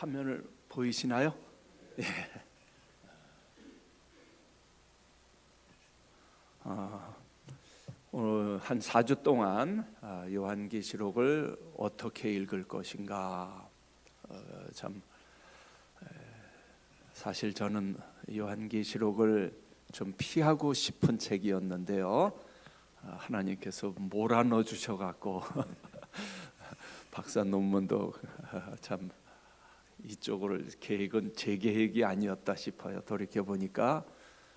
화면을 보이시나요? 예. 오늘 한 4주 동안 요한계시록을 어떻게 읽을 것인가. 사실 저는 요한계시록을 좀 피하고 싶은 책이었는데요. 하나님께서 몰아넣어 주셔갖고 박사 논문도 참 이쪽으로 계획은 제 계획이 아니었다 싶어요. 돌이켜 보니까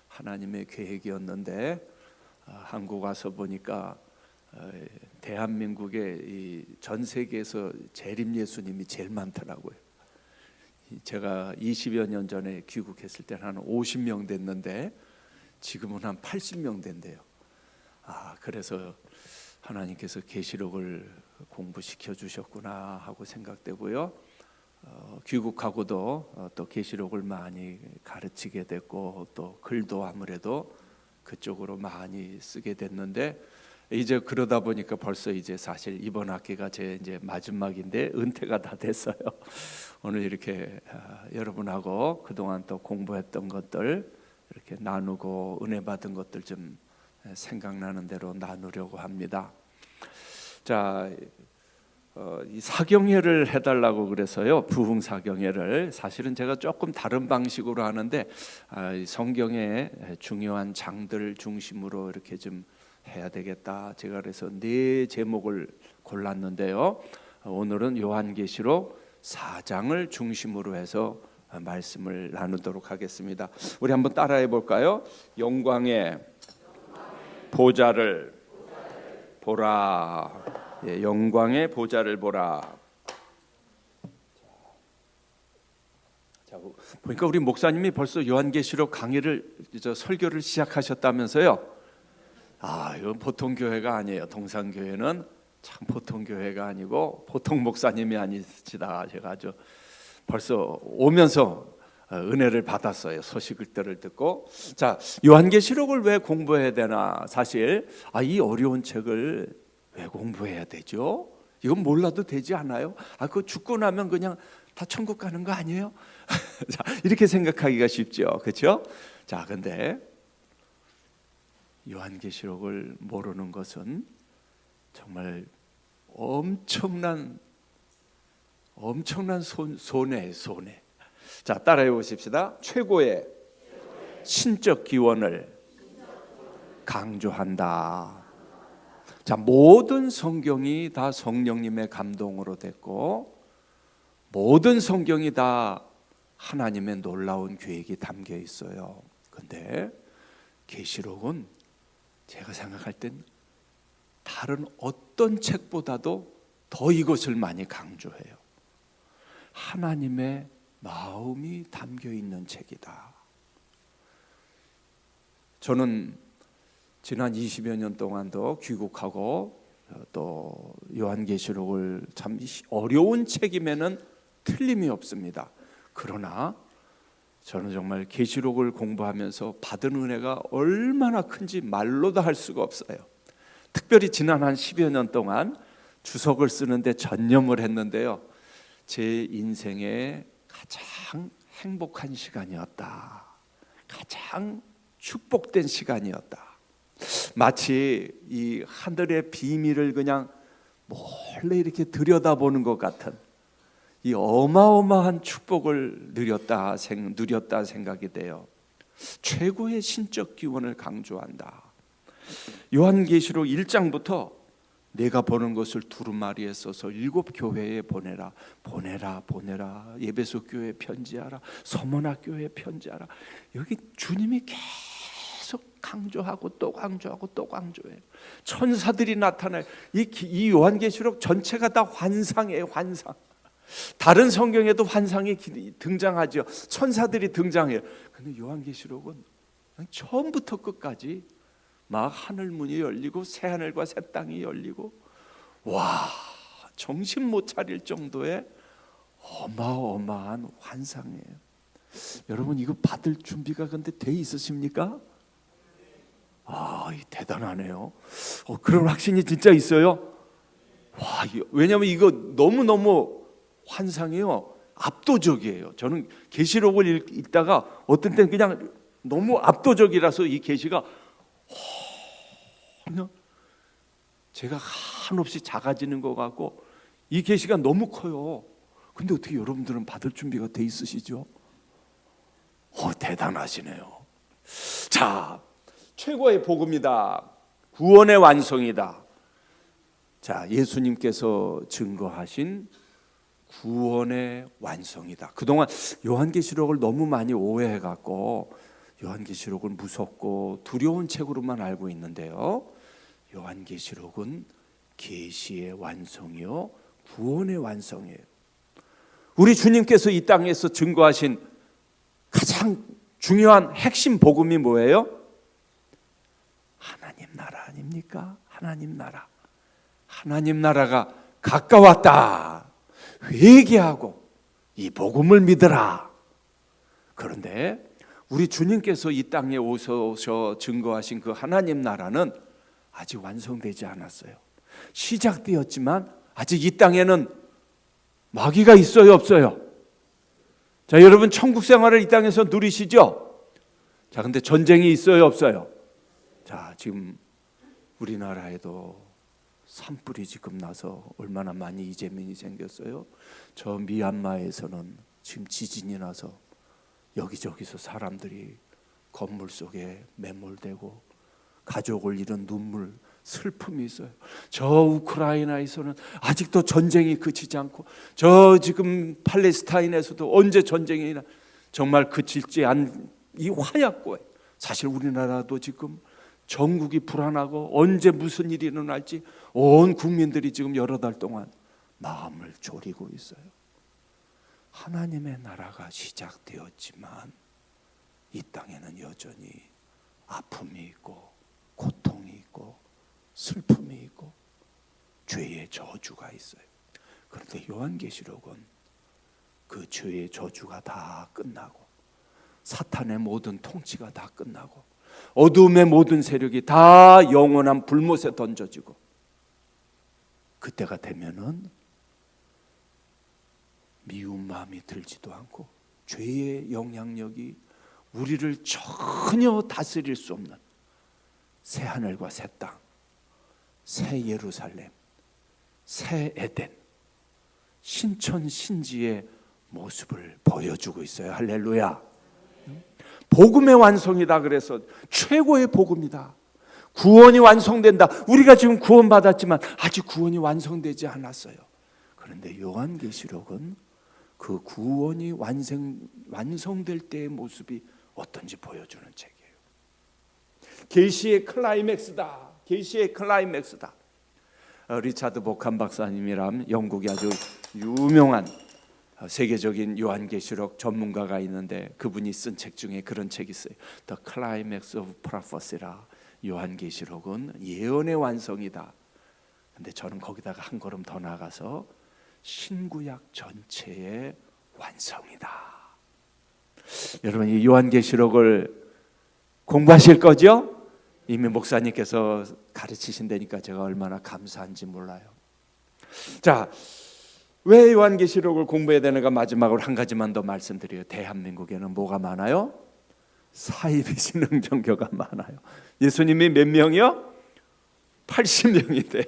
하나님의 계획이었는데 한국 와서 보니까 대한민국에 전 세계에서 재림 예수님이 제일 많더라고요. 제가 20여 년 전에 귀국했을 때는 한 50명 됐는데 지금은 한 80명 된대요. 그래서 하나님께서 계시록을 공부시켜 주셨구나 하고 생각되고요. 귀국하고도 또 계시록을 많이 가르치게 됐고 또 글도 아무래도 그쪽으로 많이 쓰게 됐는데 이제 그러다 보니까 벌써 이제 사실 이번 학기가 제 이제 마지막인데 은퇴가 다 됐어요. 오늘 이렇게 여러분하고 그동안 또 공부했던 것들 이렇게 나누고 은혜 받은 것들 좀 생각나는 대로 나누려고 합니다. 자, 이 사경회를 해달라고 그래서요. 부흥 사경회를 사실은 제가 조금 다른 방식으로 하는데 성경의 중요한 장들 중심으로 이렇게 좀 해야 되겠다. 제가 그래서 4제목을 골랐는데요. 오늘은 요한계시록 4장을 중심으로 해서 말씀을 나누도록 하겠습니다. 우리 한번 따라해 볼까요? 영광의 보좌를 보라. 영광의 보좌를 보라. 자, 보니까 우리 목사님이 벌써 요한계시록 강의를 설교를 시작하셨다면서요. 이건 보통 교회가 아니에요. 동산교회는 참 보통 교회가 아니고 보통 목사님이 아니시다. 제가 아주 벌써 오면서 은혜를 받았어요. 소식들을 듣고. 자, 요한계시록을 왜 공부해야 되나? 사실 이 어려운 책을 왜 공부해야 되죠? 이건 몰라도 되지 않아요? 그거 죽고 나면 그냥 다 천국 가는 거 아니에요? 자, 이렇게 생각하기가 쉽죠, 그렇죠? 자, 근데 요한계시록을 모르는 것은 정말 엄청난 손해예요, 손해. 자, 따라해 보십시다. 최고의 신적 기원을 강조한다. 자, 모든 성경이 다 성령님의 감동으로 됐고 모든 성경이 다 하나님의 놀라운 계획이 담겨 있어요. 근데 계시록은 제가 생각할 땐 다른 어떤 책보다도 더 이것을 많이 강조해요. 하나님의 마음이 담겨 있는 책이다. 저는 지난 20여 년 동안도 귀국하고 또 요한계시록을 참 어려운 책임에는 틀림이 없습니다. 그러나 저는 정말 계시록을 공부하면서 받은 은혜가 얼마나 큰지 말로도 할 수가 없어요. 특별히 지난 한 10여 년 동안 주석을 쓰는데 전념을 했는데요. 제 인생의 가장 행복한 시간이었다. 가장 축복된 시간이었다. 마치 이 하늘의 비밀을 그냥 몰래 이렇게 들여다보는 것 같은 이 어마어마한 축복을 누렸다 생각이 돼요. 최고의 신적 기원을 강조한다. 요한계시록 1장부터 내가 보는 것을 두루마리에 써서 7 교회에 보내라. 에베소 교회에 편지하라. 서머나 교회에 편지하라. 여기 주님이 계속 강조하고 또 강조하고 또 강조해요. 천사들이 나타나요. 이 요한계시록 전체가 다 환상이에요. 환상. 다른 성경에도 환상이 등장하죠. 천사들이 등장해요. 근데 요한계시록은 처음부터 끝까지 막 하늘 문이 열리고 새 하늘과 새 땅이 열리고 와, 정신 못 차릴 정도의 어마어마한 환상이에요. 여러분 이거 받을 준비가 근데 돼 있으십니까? 대단하네요. 그런 확신이 진짜 있어요. 와, 왜냐하면 이거 너무너무 환상이요. 압도적이에요. 저는 계시록을 읽다가 어떤 때는 그냥 너무 압도적이라서 이 계시가 그냥 제가 한없이 작아지는 것 같고 이 계시가 너무 커요. 근데 어떻게 여러분들은 받을 준비가 돼 있으시죠? 대단하시네요. 자, 최고의 복음이다. 구원의 완성이다. 자, 예수님께서 증거하신 구원의 완성이다. 그동안 요한계시록을 너무 많이 오해해갖고 요한계시록을 무섭고 두려운 책으로만 알고 있는데요, 요한계시록은 계시의 완성이요 구원의 완성이에요. 우리 주님께서 이 땅에서 증거하신 가장 중요한 핵심 복음이 뭐예요? 하나님 나라 아닙니까? 하나님 나라. 하나님 나라가 가까웠다. 회개하고 이 복음을 믿으라. 그런데 우리 주님께서 이 땅에 오셔 증거하신 그 하나님 나라는 아직 완성되지 않았어요. 시작되었지만 아직 이 땅에는 마귀가 있어요, 없어요? 자, 여러분 천국 생활을 이 땅에서 누리시죠? 자, 근데 전쟁이 있어요, 없어요? 자, 지금 우리나라에도 산불이 지금 나서 얼마나 많이 이재민이 생겼어요. 저 미얀마에서는 지금 지진이 나서 여기저기서 사람들이 건물 속에 매몰되고 가족을 잃은 눈물, 슬픔이 있어요. 저 우크라이나에서는 아직도 전쟁이 그치지 않고, 저 지금 팔레스타인에서도 언제 전쟁이 정말 그칠지 않은 이 화약고에, 사실 우리나라도 지금 전국이 불안하고 언제 무슨 일이 일어날지 온 국민들이 지금 여러 달 동안 마음을 졸이고 있어요. 하나님의 나라가 시작되었지만 이 땅에는 여전히 아픔이 있고 고통이 있고 슬픔이 있고 죄의 저주가 있어요. 그런데 요한계시록은 그 죄의 저주가 다 끝나고 사탄의 모든 통치가 다 끝나고 어두움의 모든 세력이 다 영원한 불못에 던져지고, 그때가 되면은 미운 마음이 들지도 않고 죄의 영향력이 우리를 전혀 다스릴 수 없는 새 하늘과 새 땅, 새 예루살렘, 새 에덴, 신천 신지의 모습을 보여주고 있어요. 할렐루야. 복음의 완성이다. 그래서 최고의 복음이다. 구원이 완성된다. 우리가 지금 구원받았지만 아직 구원이 완성되지 않았어요. 그런데 요한계시록은 그 구원이 완성될 때의 모습이 어떤지 보여주는 책이에요. 계시의 클라이맥스다. 계시의 클라이맥스다. 리차드 보칸 박사님이란 영국의 아주 유명한 세계적인 요한계시록 전문가가 있는데 그분이 쓴 책 중에 그런 책이 있어요. The Climax of Prophecy라. 요한계시록은 예언의 완성이다. 근데 저는 거기다가 한 걸음 더 나가서 신구약 전체의 완성이다. 여러분, 이 요한계시록을 공부하실 거죠? 이미 목사님께서 가르치신다니까 제가 얼마나 감사한지 몰라요. 자, 왜 요한계시록을 공부해야 되는가 마지막으로 한 가지만 더 말씀드려요. 대한민국에는 뭐가 많아요? 사이비 신흥종교가 많아요. 예수님이 몇 명이요? 80명이 돼요.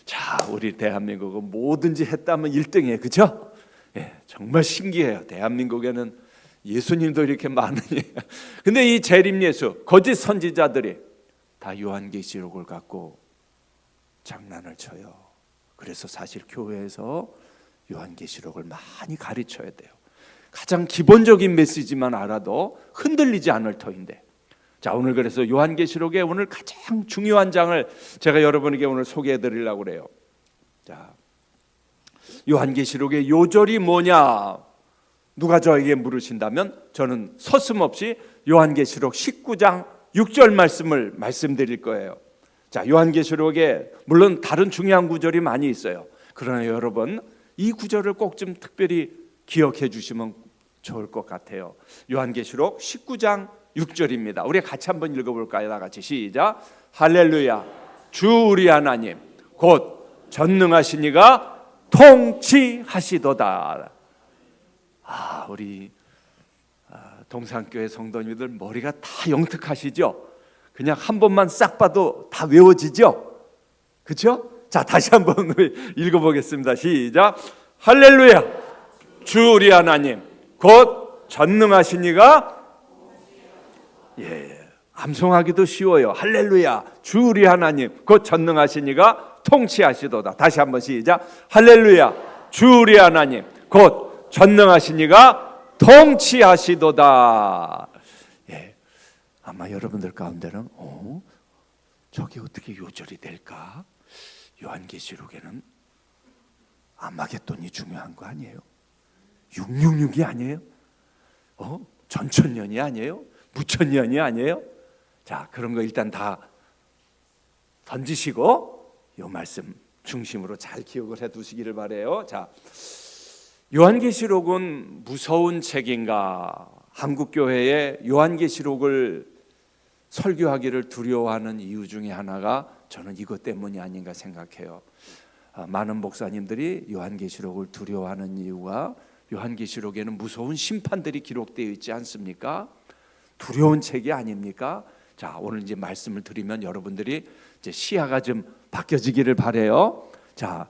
자, 우리 대한민국은 뭐든지 했다면 1등이에요. 그렇죠? 예, 정말 신기해요. 대한민국에는 예수님도 이렇게 많으니. 근데 이 재림 예수, 거짓 선지자들이 다 요한계시록을 갖고 장난을 쳐요. 그래서 사실 교회에서 요한계시록을 많이 가르쳐야 돼요. 가장 기본적인 메시지만 알아도 흔들리지 않을 터인데. 자, 오늘 그래서 요한계시록의 오늘 가장 중요한 장을 제가 여러분에게 오늘 소개해 드리려고 그래요. 자, 요한계시록의 요절이 뭐냐? 누가 저에게 물으신다면 저는 서슴없이 요한계시록 19장 6절 말씀을 말씀드릴 거예요. 자, 요한계시록에 물론 다른 중요한 구절이 많이 있어요. 그러나 여러분 이 구절을 꼭 좀 특별히 기억해 주시면 좋을 것 같아요. 요한계시록 19장 6절입니다. 우리 같이 한번 읽어볼까요? 다 같이 시작. 할렐루야. 주 우리 하나님 곧 전능하신 이가 통치하시도다. 우리 동산교회 성도님들 머리가 다 영특하시죠? 그냥 한 번만 싹 봐도 다 외워지죠? 그렇죠? 자, 다시 한번 읽어보겠습니다. 시작. 할렐루야. 주 우리 하나님 곧 전능하신 이가 암송하기도 쉬워요. 할렐루야. 주 우리 하나님 곧 전능하신 이가 통치하시도다. 다시 한번 시작. 할렐루야. 주 우리 하나님 곧 전능하신 이가 통치하시도다. 아마 여러분들 가운데는 저게 어떻게 요절이 될까? 요한계시록에는 아마겟돈이 중요한 거 아니에요? 666이 아니에요? 전천년이 아니에요? 무천년이 아니에요? 자, 그런 거 일단 다 던지시고 요 말씀 중심으로 잘 기억을 해두시기를 바래요. 자, 요한계시록은 무서운 책인가? 한국교회에 요한계시록을 설교하기를 두려워하는 이유 중에 하나가 저는 이것 때문이 아닌가 생각해요. 많은 목사님들이 요한계시록을 두려워하는 이유가 요한계시록에는 무서운 심판들이 기록되어 있지 않습니까? 두려운 책이 아닙니까? 자, 오늘 이제 말씀을 드리면 여러분들이 이제 시야가 좀 바뀌어지기를 바래요. 자,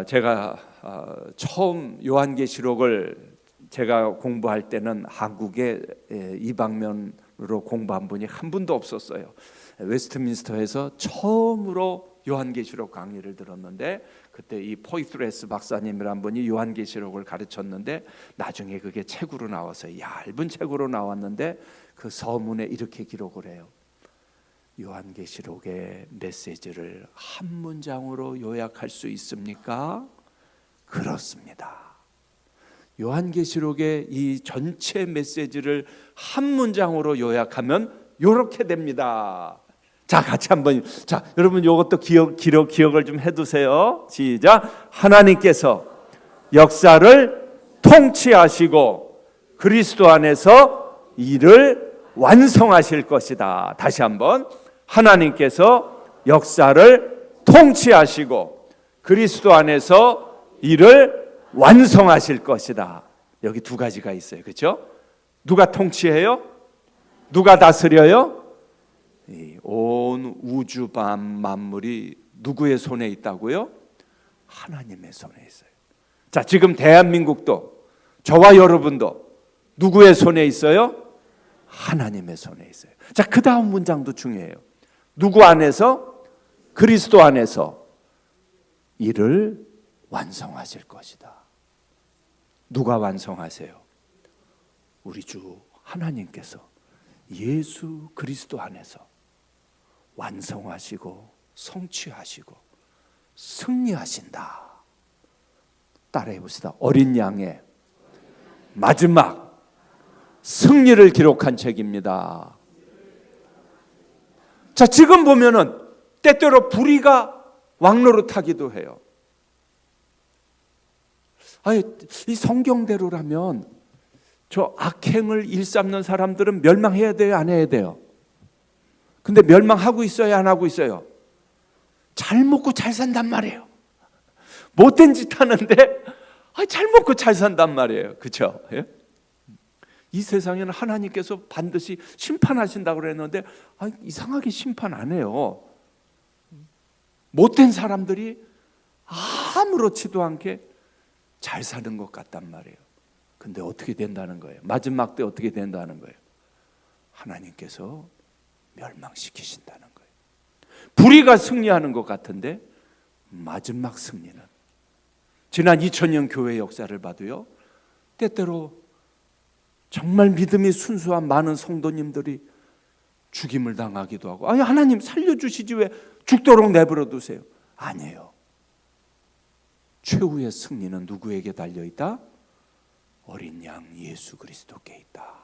제가 처음 요한계시록을 제가 공부할 때는 한국에 이방면으로 공부한 분이 한 분도 없었어요. 웨스트민스터에서 처음으로 요한계시록 강의를 들었는데 그때 이 포이트레스 박사님이란 분이 요한계시록을 가르쳤는데 나중에 그게 책으로 나와서 얇은 책으로 나왔는데 그 서문에 이렇게 기록을 해요. 요한계시록의 메시지를 한 문장으로 요약할 수 있습니까? 그렇습니다. 요한계시록의 이 전체 메시지를 한 문장으로 요약하면 이렇게 됩니다. 자, 같이 한번, 자, 여러분 이것도 기억을 좀 해두세요. 시작. 하나님께서 역사를 통치하시고 그리스도 안에서 일을 완성하실 것이다. 다시 한번. 하나님께서 역사를 통치하시고 그리스도 안에서 일을 완성하실 것이다. 여기 두 가지가 있어요. 그렇죠? 누가 통치해요? 누가 다스려요? 온 우주 만물이 누구의 손에 있다고요? 하나님의 손에 있어요. 자, 지금 대한민국도 저와 여러분도 누구의 손에 있어요? 하나님의 손에 있어요. 자, 그 다음 문장도 중요해요. 누구 안에서? 그리스도 안에서 일을 완성하실 것이다. 누가 완성하세요? 우리 주 하나님께서 예수 그리스도 안에서 완성하시고 성취하시고 승리하신다. 따라해 봅시다. 어린 양의 마지막 승리를 기록한 책입니다. 자, 지금 보면은 때때로 불의가 왕노릇하기도 해요. 이 성경대로라면 저 악행을 일삼는 사람들은 멸망해야 돼요, 안 해야 돼요? 근데 멸망하고 있어요, 안 하고 있어요? 잘 먹고 잘 산단 말이에요. 못된 짓 하는데 잘 먹고 잘 산단 말이에요. 그렇죠? 예? 이 세상에는 하나님께서 반드시 심판하신다고 그랬는데 이상하게 심판 안 해요. 못된 사람들이 아무렇지도 않게 잘 사는 것 같단 말이에요. 근데 어떻게 된다는 거예요? 마지막 때 어떻게 된다는 거예요? 하나님께서 멸망시키신다는 거예요. 불의가 승리하는 것 같은데 마지막 승리는 지난 2000년 교회 역사를 봐도요, 때때로 정말 믿음이 순수한 많은 성도님들이 죽임을 당하기도 하고, 하나님 살려주시지 왜 죽도록 내버려 두세요? 아니에요. 최후의 승리는 누구에게 달려있다? 어린 양 예수 그리스도께 있다.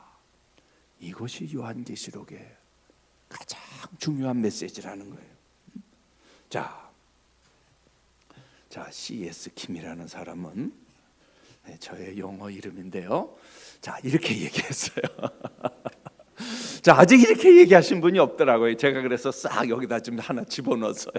이것이 요한계시록의 가장 중요한 메시지라는 거예요. 자, C.S. 킴이라는 사람은 저의 영어 이름인데요. 자, 이렇게 얘기했어요. 자, 아직 이렇게 얘기하신 분이 없더라고요. 제가 그래서 싹 여기다 좀 하나 집어넣었어요.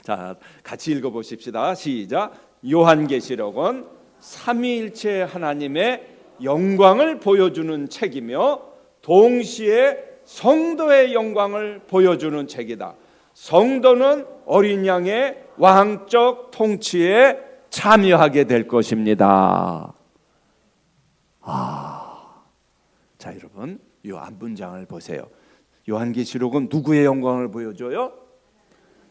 자, 같이 읽어보십시다. 시작. 요한계시록은 삼위일체 하나님의 영광을 보여주는 책이며 동시에 성도의 영광을 보여주는 책이다. 성도는 어린 양의 왕적 통치에 참여하게 될 것입니다. 자, 여러분, 이 앞문장을 보세요. 요한계시록은 누구의 영광을 보여줘요?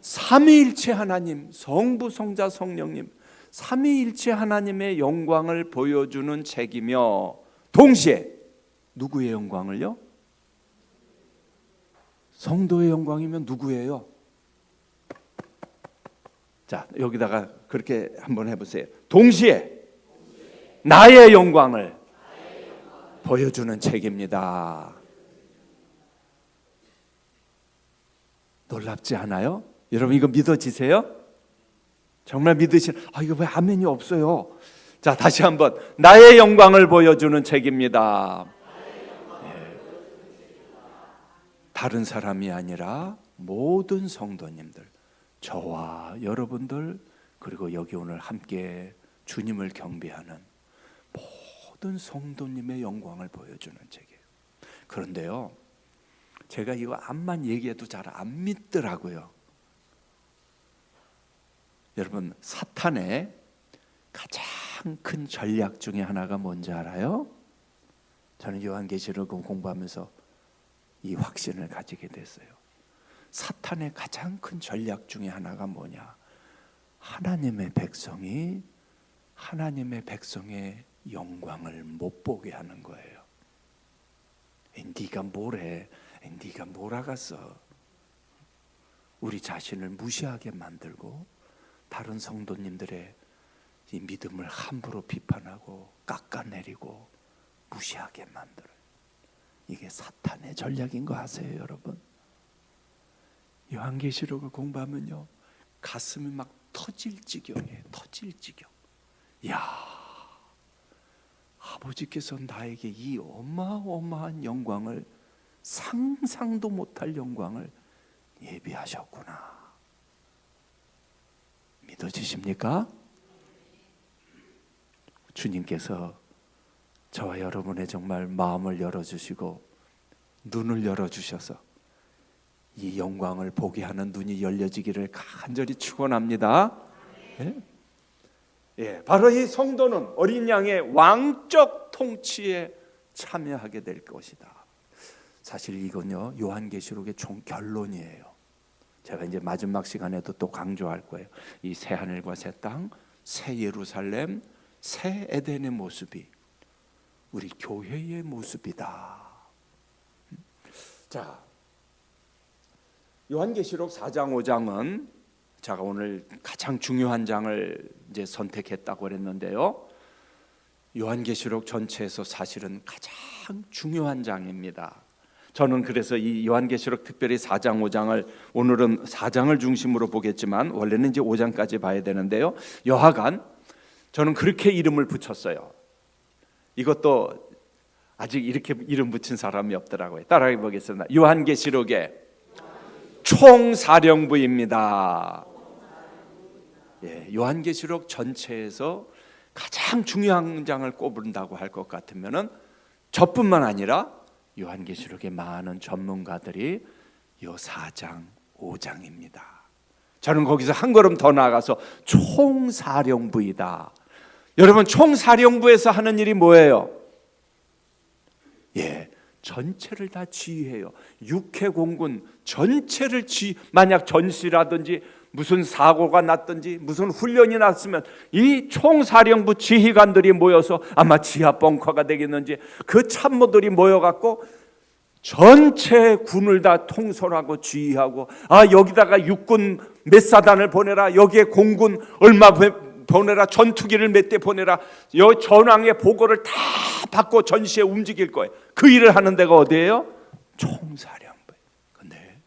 삼위일체 하나님, 성부, 성자, 성령님, 삼위일체 하나님의 영광을 보여주는 책이며 동시에 누구의 영광을요? 성도의 영광이면 누구예요? 자, 여기다가 그렇게 한번 해보세요. 동시에 나의 영광을 보여주는 책입니다. 놀랍지 않아요? 여러분, 이거 믿어지세요? 정말 믿으시는? 이거 왜 아멘이 없어요? 자, 다시 한번 나의 영광을 보여주는 책입니다. 다른 사람이 아니라 모든 성도님들, 저와 여러분들, 그리고 여기 오늘 함께 주님을 경배하는 모든 성도님의 영광을 보여주는 책이에요. 그런데요, 제가 이거 암만 얘기해도 잘 안 믿더라고요. 여러분, 사탄의 가장 큰 전략 중에 하나가 뭔지 알아요? 저는 요한계시록을 공부하면서 이 확신을 가지게 됐어요. 사탄의 가장 큰 전략 중에 하나가 뭐냐? 하나님의 백성이 하나님의 백성의 영광을 못 보게 하는 거예요. 네가 뭘 해? 네가 뭘 알았어? 우리 자신을 무시하게 만들고 다른 성도님들의 이 믿음을 함부로 비판하고 깎아내리고 무시하게 만들어요. 이게 사탄의 전략인 거 아세요, 여러분? 요한계시록을 공부하면요, 가슴이 막 터질 지경이에요. 터질 지경. 야, 아버지께서 나에게 이 어마어마한 영광을, 상상도 못할 영광을 예비하셨구나. 믿어지십니까? 주님께서 저와 여러분의 정말 마음을 열어주시고 눈을 열어주셔서 이 영광을 보게 하는 눈이 열려지기를 간절히 축원합니다. 바로 이 성도는 어린 양의 왕적 통치에 참여하게 될 것이다. 사실 이건요, 요한계시록의 총 결론이에요. 제가 이제 마지막 시간에도 또 강조할 거예요. 이 새 하늘과 새 땅, 새 예루살렘, 새 에덴의 모습이 우리 교회의 모습이다. 자, 요한계시록 4장 5장은 제가 오늘 가장 중요한 장을 이제 선택했다고 그랬는데요, 요한계시록 전체에서 사실은 가장 중요한 장입니다. 저는 그래서 이 요한계시록 특별히 4장 5장을 오늘은 4장을 중심으로 보겠지만 원래는 이제 5장까지 봐야 되는데요, 여하간 저는 그렇게 이름을 붙였어요. 이것도 아직 이렇게 이름 붙인 사람이 없더라고요. 따라해 보겠습니다. 요한계시록의 총사령부입니다. 요한계시록 전체에서 가장 중요한 장을 꼽는다고 할 것 같으면은 저뿐만 아니라 요한계시록의 많은 전문가들이 요 4장 5장입니다. 저는 거기서 한 걸음 더 나아가서 총사령부이다. 여러분, 총사령부에서 하는 일이 뭐예요? 전체를 다 지휘해요. 육해공군 전체를 만약 전시라든지 무슨 사고가 났든지 무슨 훈련이 났으면 이 총사령부 지휘관들이 모여서 아마 지하 벙커가 되겠는지 그 참모들이 모여갖고 전체 군을 다 통솔하고 지휘하고, 여기다가 육군 몇 사단을 보내라, 여기에 공군 얼마 보내라, 전투기를 몇 대 보내라, 여 전황의 보고를 다 받고 전시에 움직일 거예요. 그 일을 하는 데가 어디예요? 총사령부. 근데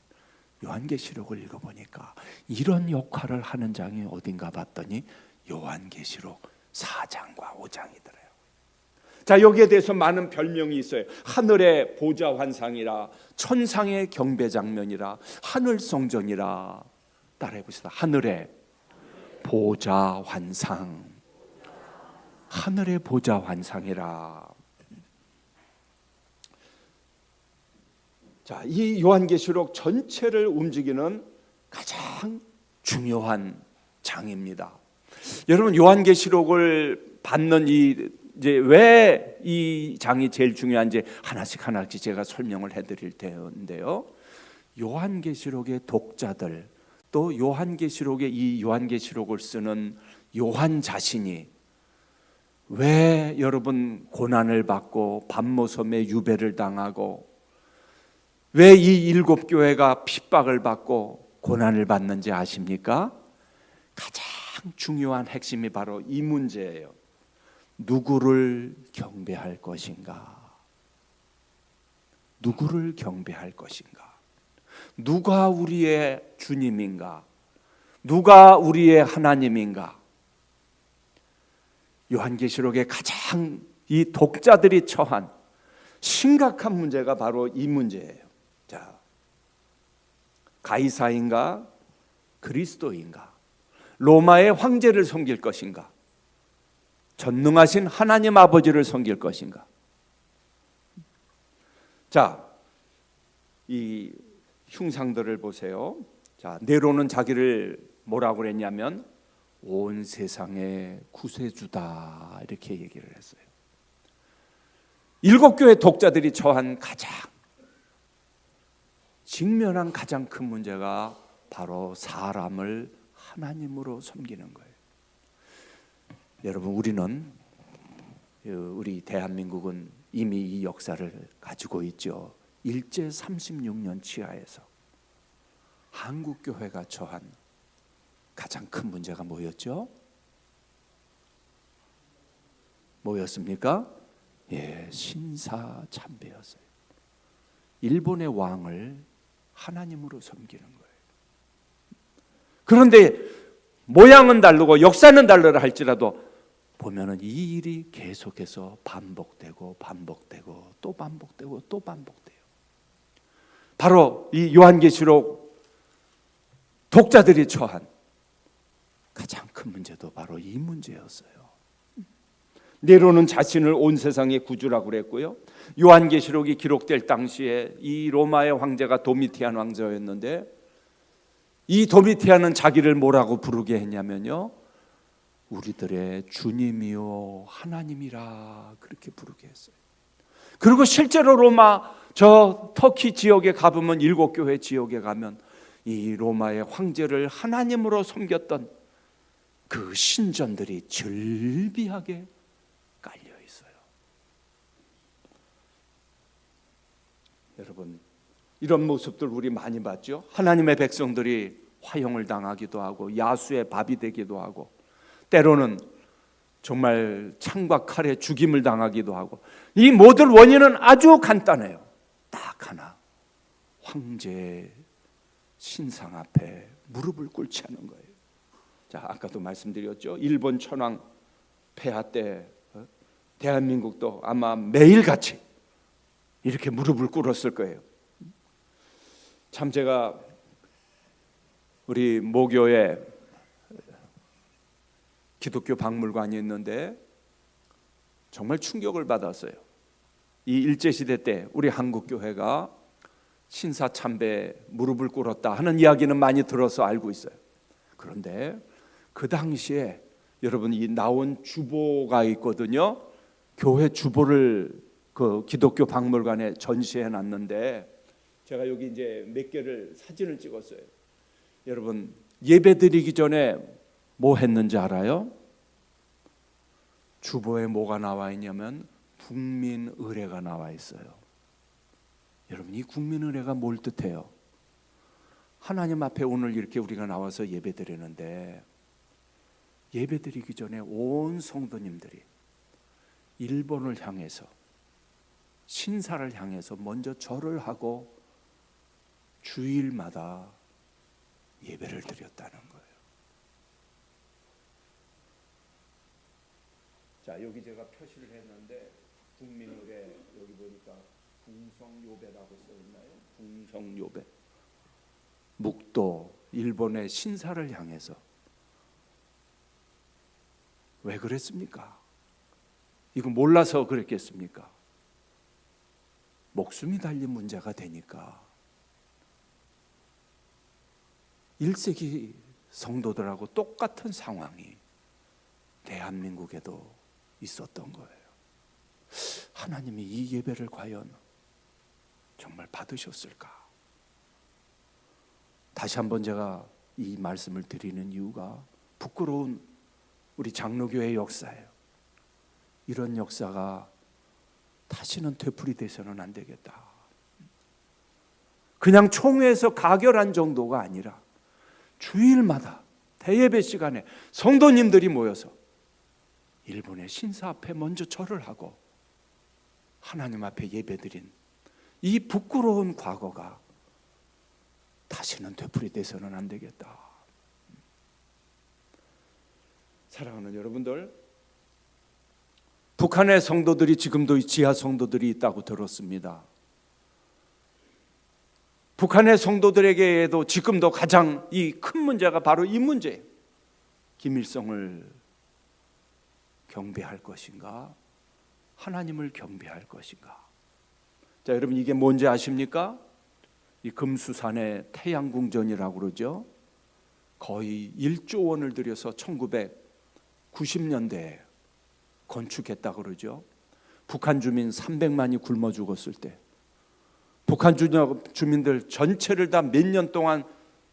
요한계시록을 읽어보니까 이런 역할을 하는 장이 어딘가 봤더니 요한계시록 4장과 5장이더래요. 자, 여기에 대해서 많은 별명이 있어요. 하늘의 보좌 환상이라, 천상의 경배 장면이라, 하늘 성전이라. 따라해 봅시다. 하늘의 보좌 환상, 하늘의 보좌 환상이라. 자, 이 요한계시록 전체를 움직이는 가장 중요한 장입니다. 여러분, 요한계시록을 받는 이제 왜 이 장이 제일 중요한지 하나씩 제가 설명을 해드릴 텐데요. 요한계시록의 독자들, 또 요한계시록의 이 요한계시록을 쓰는 요한 자신이 왜 여러분 고난을 받고 밤모섬에 유배를 당하고 왜 이 일곱 교회가 핍박을 받고 고난을 받는지 아십니까? 가장 중요한 핵심이 바로 이 문제예요. 누구를 경배할 것인가? 누구를 경배할 것인가? 누가 우리의 주님인가? 누가 우리의 하나님인가? 요한계시록의 가장 이 독자들이 처한 심각한 문제가 바로 이 문제예요. 자, 가이사인가? 그리스도인가? 로마의 황제를 섬길 것인가? 전능하신 하나님 아버지를 섬길 것인가? 자, 이 흉상들을 보세요. 자, 네로는 자기를 뭐라고 그랬냐면 온 세상의 구세주다 이렇게 얘기를 했어요. 일곱 교회 독자들이 처한 가장 직면한 가장 큰 문제가 바로 사람을 하나님으로 섬기는 거예요. 여러분, 우리 대한민국은 이미 이 역사를 가지고 있죠. 일제 36년 치하에서 한국교회가 처한 가장 큰 문제가 뭐였죠? 뭐였습니까? 예, 신사참배였어요. 일본의 왕을 하나님으로 섬기는 거예요. 그런데 모양은 다르고 역사는 다르다 할지라도 보면은 이 일이 계속해서 반복되고 또 반복돼요. 바로 이 요한계시록 독자들이 처한 가장 큰 문제도 바로 이 문제였어요. 네로는 자신을 온 세상의 구주라고 그랬고요. 요한계시록이 기록될 당시에 이 로마의 황제가 도미티안 왕자였는데 이 도미티안은 자기를 뭐라고 부르게 했냐면요, 우리들의 주님이요 하나님이라 그렇게 부르게 했어요. 그리고 실제로 로마 저 터키 지역에 가보면 일곱 교회 지역에 가면 이 로마의 황제를 하나님으로 섬겼던 그 신전들이 절비하게 깔려 있어요. 여러분, 이런 모습들 우리 많이 봤죠? 하나님의 백성들이 화형을 당하기도 하고 야수의 밥이 되기도 하고 때로는 정말 창과 칼에 죽임을 당하기도 하고, 이 모든 원인은 아주 간단해요. 딱 하나, 황제의 신상 앞에 무릎을 꿇지 않은 거예요. 자, 아까도 말씀드렸죠. 일본 천황 폐하 때 대한민국도 아마 매일같이 이렇게 무릎을 꿇었을 거예요. 참, 제가 우리 모교에 기독교 박물관이 있는데 정말 충격을 받았어요. 이 일제시대 때 우리 한국교회가 신사참배 무릎을 꿇었다 하는 이야기는 많이 들어서 알고 있어요. 그런데 그 당시에 여러분, 이 나온 주보가 있거든요. 교회 주보를 그 기독교 박물관에 전시해 놨는데 제가 여기 이제 몇 개를 사진을 찍었어요. 여러분, 예배 드리기 전에 뭐 했는지 알아요? 주보에 뭐가 나와 있냐면 국민의례가 나와 있어요. 여러분, 이 국민의례가 뭘 뜻해요? 하나님 앞에 오늘 이렇게 우리가 나와서 예배 드리는데 예배 드리기 전에 온 성도님들이 일본을 향해서 신사를 향해서 먼저 절을 하고 주일마다 예배를 드렸다는 거예요. 자, 여기 제가 표시를 했는데 국민의례 여기 보니까 궁성요배라고 써 있나요? 궁성요배. 묵도 일본의 신사를 향해서 왜 그랬습니까? 이거 몰라서 그랬겠습니까? 목숨이 달린 문제가 되니까 1세기 성도들하고 똑같은 상황이 대한민국에도 있었던 거예요. 하나님이 이 예배를 과연 정말 받으셨을까? 다시 한번 제가 이 말씀을 드리는 이유가 부끄러운 우리 장로교회 역사예요. 이런 역사가 다시는 되풀이돼서는 안 되겠다. 그냥 총회에서 가결한 정도가 아니라 주일마다 대예배 시간에 성도님들이 모여서 일본의 신사 앞에 먼저 절을 하고 하나님 앞에 예배드린 이 부끄러운 과거가 다시는 되풀이돼서는 안 되겠다. 사랑하는 여러분들, 북한의 성도들이 지금도 지하 성도들이 있다고 들었습니다. 북한의 성도들에게도 지금도 가장 이 큰 문제가 바로 이 문제예요. 김일성을 경배할 것인가? 하나님을 경배할 것인가? 자, 여러분 이게 뭔지 아십니까? 이 금수산의 태양궁전이라고 그러죠. 거의 1조 원을 들여서 1990년대에 건축했다고 그러죠. 북한 주민 300만이 굶어 죽었을 때 북한 주민들 전체를 다 몇 년 동안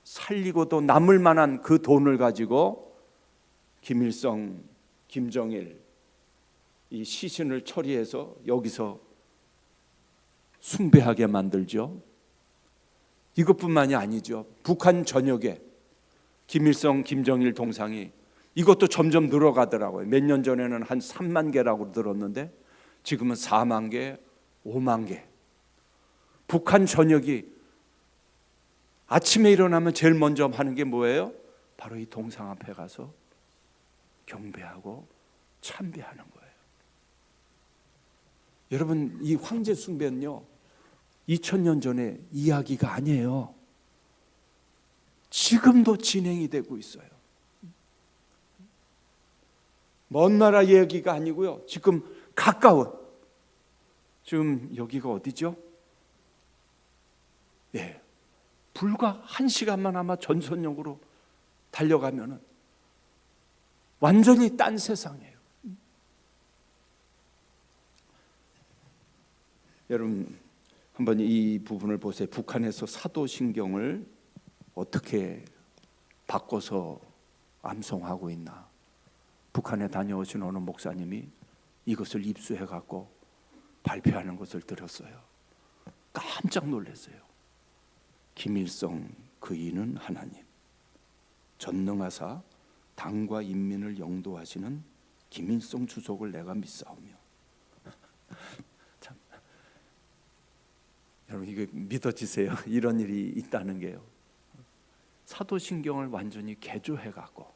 살리고도 남을 만한 그 돈을 가지고 김일성, 김정일 이 시신을 처리해서 여기서 숭배하게 만들죠. 이것뿐만이 아니죠. 북한 전역에 김일성, 김정일 동상이 이것도 점점 늘어가더라고요. 몇 년 전에는 한 3만 개라고 들었는데 지금은 4만 개, 5만 개. 북한 전역이 아침에 일어나면 제일 먼저 하는 게 뭐예요? 바로 이 동상 앞에 가서 경배하고 참배하는 거예요. 여러분, 이 황제 숭배는요 2000년 전의 이야기가 아니에요. 지금도 진행이 되고 있어요. 먼 나라 이야기가 아니고요, 지금 가까운, 지금 여기가 어디죠? 예, 불과 1시간만 아마 전선역으로 달려가면은 완전히 딴 세상이에요. 여러분 한번 이 부분을 보세요. 북한에서 사도신경을 어떻게 바꿔서 암송하고 있나. 북한에 다녀오신 어느 목사님이 이것을 입수해 갖고 발표하는 것을 들었어요. 깜짝 놀랐어요. 김일성 그이는 하나님, 전능하사 당과 인민을 영도하시는 김일성 주석을 내가 믿사오며. 참, 여러분 이거 믿어지세요? 이런 일이 있다는 게요. 사도신경을 완전히 개조해 갖고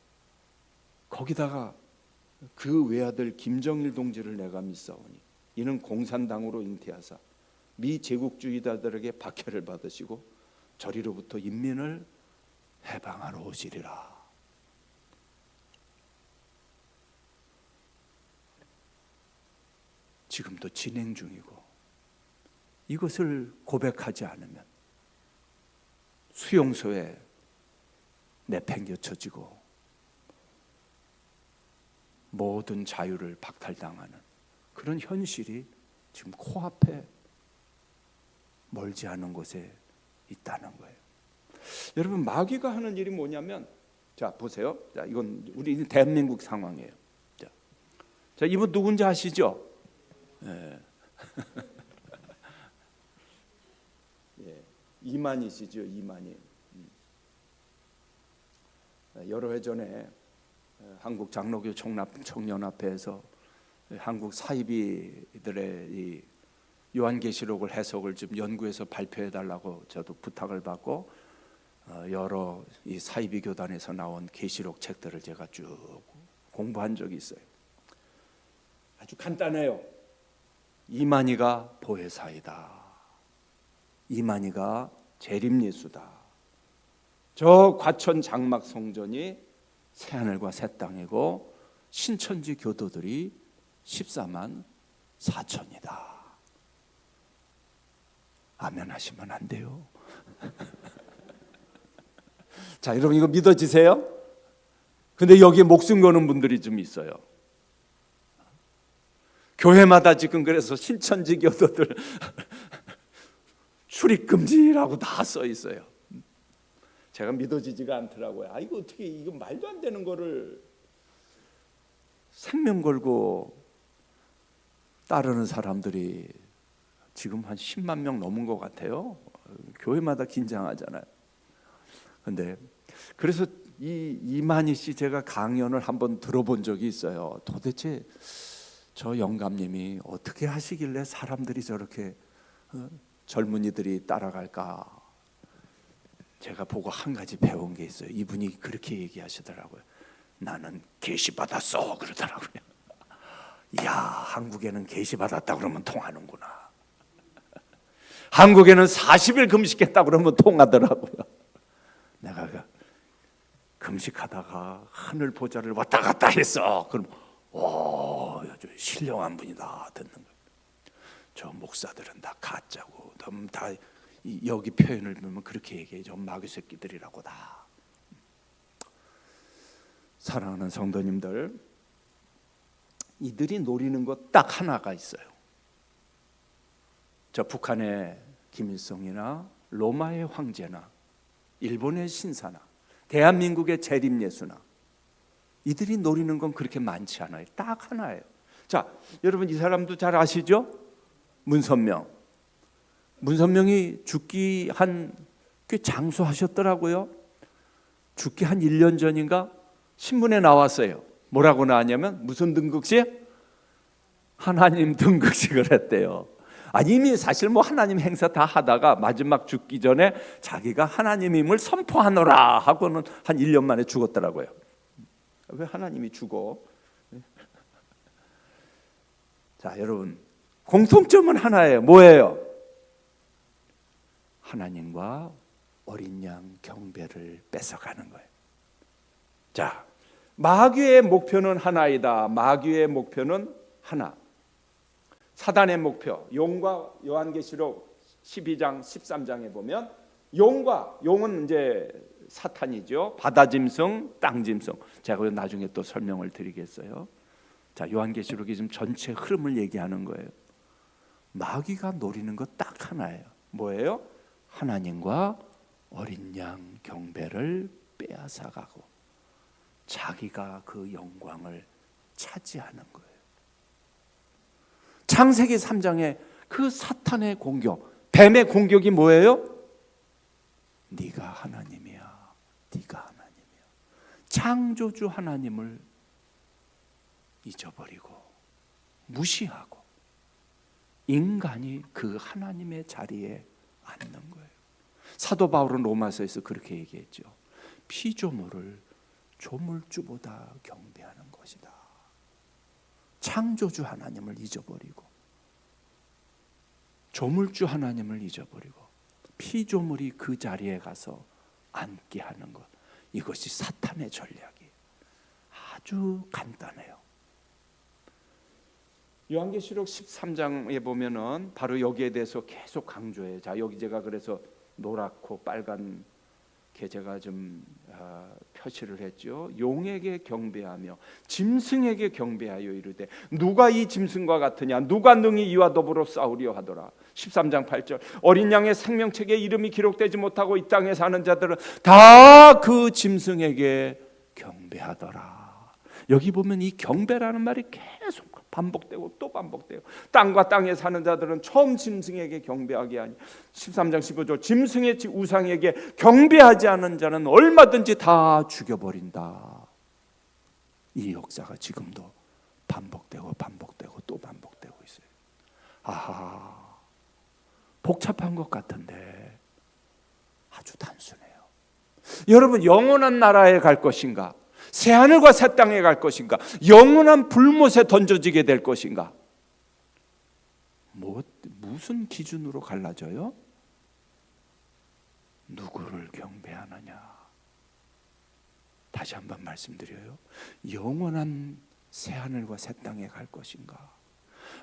거기다가 그 외아들 김정일 동지를 내가 믿사오니 이는 공산당으로 잉태하사 미 제국주의자들에게 박해를 받으시고 저리로부터 인민을 해방하러 오시리라. 지금도 진행 중이고 이것을 고백하지 않으면 수용소에 내팽개쳐지고 모든 자유를 박탈당하는 그런 현실이 지금 코앞에 멀지 않은 곳에 있다는 거예요. 여러분 마귀가 하는 일이 뭐냐면, 자 보세요. 자 이건 우리 대한민국 상황이에요. 자 이분 누군지 아시죠? 예. 예. 이만희시죠. 이만희. 여러 해 전에 한국 장로교 청년합회에서 한국 사이비들의 이 요한계시록을 해석을 좀 연구해서 발표해 달라고 저도 부탁을 받고 여러 이 사이비 교단에서 나온 계시록 책들을 제가 쭉 공부한 적이 있어요. 아주 간단해요. 이만희가 보혜사이다. 이만희가 재림예수다. 저 과천 장막 성전이 새하늘과 새 땅이고 신천지 교도들이 14만 4천이다. 아멘 하시면 안 돼요. 자, 여러분 이거 믿어지세요? 근데 여기에 목숨 거는 분들이 좀 있어요. 교회마다 지금 그래서 신천지 교도들 출입 금지라고 다 써 있어요. 제가 믿어지지가 않더라고요. 이거 어떻게, 이거 말도 안 되는 거를 생명 걸고 따르는 사람들이 지금 한 10만 명 넘은 것 같아요. 교회마다 긴장하잖아요. 근데 그래서 이 이만희 씨 제가 강연을 한번 들어본 적이 있어요. 도대체 저 영감님이 어떻게 하시길래 사람들이 저렇게 젊은이들이 따라갈까? 제가 보고 한 가지 배운 게 있어요. 이분이 그렇게 얘기하시더라고요. 나는 계시 받았어 그러더라고요. 이야, 한국에는 계시 받았다 그러면 통하는구나. 한국에는 40일 금식했다 그러면 통하더라고요. 내가 금식하다가 하늘 보좌를 왔다 갔다 했어. 그럼 아주 신령한 분이다 듣는 거예요. 저 목사들은 다 가짜고, 다 여기 표현을 보면 그렇게 얘기해. 저 마귀 새끼들이라고 다. 사랑하는 성도님들, 이들이 노리는 것 딱 하나가 있어요. 저 북한의 김일성이나 로마의 황제나 일본의 신사나 대한민국의 재림예수나 이들이 노리는 건 그렇게 많지 않아요. 딱 하나예요. 자, 여러분 이 사람도 잘 아시죠? 문선명이 죽기 꽤 장수하셨더라고요. 죽기 한 1년 전인가 신문에 나왔어요. 뭐라고 나왔냐면 무슨 등극식? 하나님 등극식을 했대요. 이미 사실 하나님 행사 다 하다가 마지막 죽기 전에 자기가 하나님임을 선포하노라 하고는 한 1년 만에 죽었더라고요. 왜 하나님이 죽어? 자, 여러분 공통점은 하나예요. 뭐예요? 하나님과 어린 양 경배를 뺏어가는 거예요. 자, 마귀의 목표는 하나이다. 마귀의 목표는 하나. 사단의 목표, 용과 요한계시록 12장 13장에 보면 용은 이제 사탄이죠. 바다 짐승, 땅 짐승. 제가 나중에 또 설명을 드리겠어요. 자, 요한계시록이 지금 전체 흐름을 얘기하는 거예요. 마귀가 노리는 것 딱 하나예요. 뭐예요? 하나님과 어린 양 경배를 빼앗아가고 자기가 그 영광을 차지하는 거예요. 창세기 3장에 그 사탄의 공격, 뱀의 공격이 뭐예요? 네가 하나님이야. 네가 하나님이야. 창조주 하나님을 잊어버리고 무시하고 인간이 그 하나님의 자리에 앉는 거예요. 사도 바울은 로마서에서 그렇게 얘기했죠. 피조물을 조물주보다 경배하는 것이다. 창조주 하나님을 잊어버리고 조물주 하나님을 잊어버리고 피조물이 그 자리에 가서 앉게 하는 것, 이것이 사탄의 전략이 아주 간단해요. 요한계시록 13장에 보면은 바로 여기에 대해서 계속 강조해요. 자, 여기 제가 그래서 노랗고 빨간 게 제가 좀 표시를 했죠. 용에게 경배하며 짐승에게 경배하여 이르되 누가 이 짐승과 같으냐, 누가 능히 이와 더불어 싸우려 하더라. 13장 8절 어린 양의 생명책에 이름이 기록되지 못하고 이 땅에 사는 자들은 다 그 짐승에게 경배하더라. 여기 보면 이 경배라는 말이 계속 반복되고 또 반복돼요. 땅과 땅에 사는 자들은 처음 짐승에게 경배하게 하니 13장 15절 짐승의 우상에게 경배하지 않은 자는 얼마든지 다 죽여버린다. 이 역사가 지금도 반복되고 또 반복되고 있어요. 아하, 복잡한 것 같은데 아주 단순해요. 여러분, 영원한 나라에 갈 것인가? 새하늘과 새 땅에 갈 것인가? 영원한 불못에 던져지게 될 것인가? 무슨 기준으로 갈라져요? 누구를 경배하느냐? 다시 한번 말씀드려요. 영원한 새하늘과 새 땅에 갈 것인가?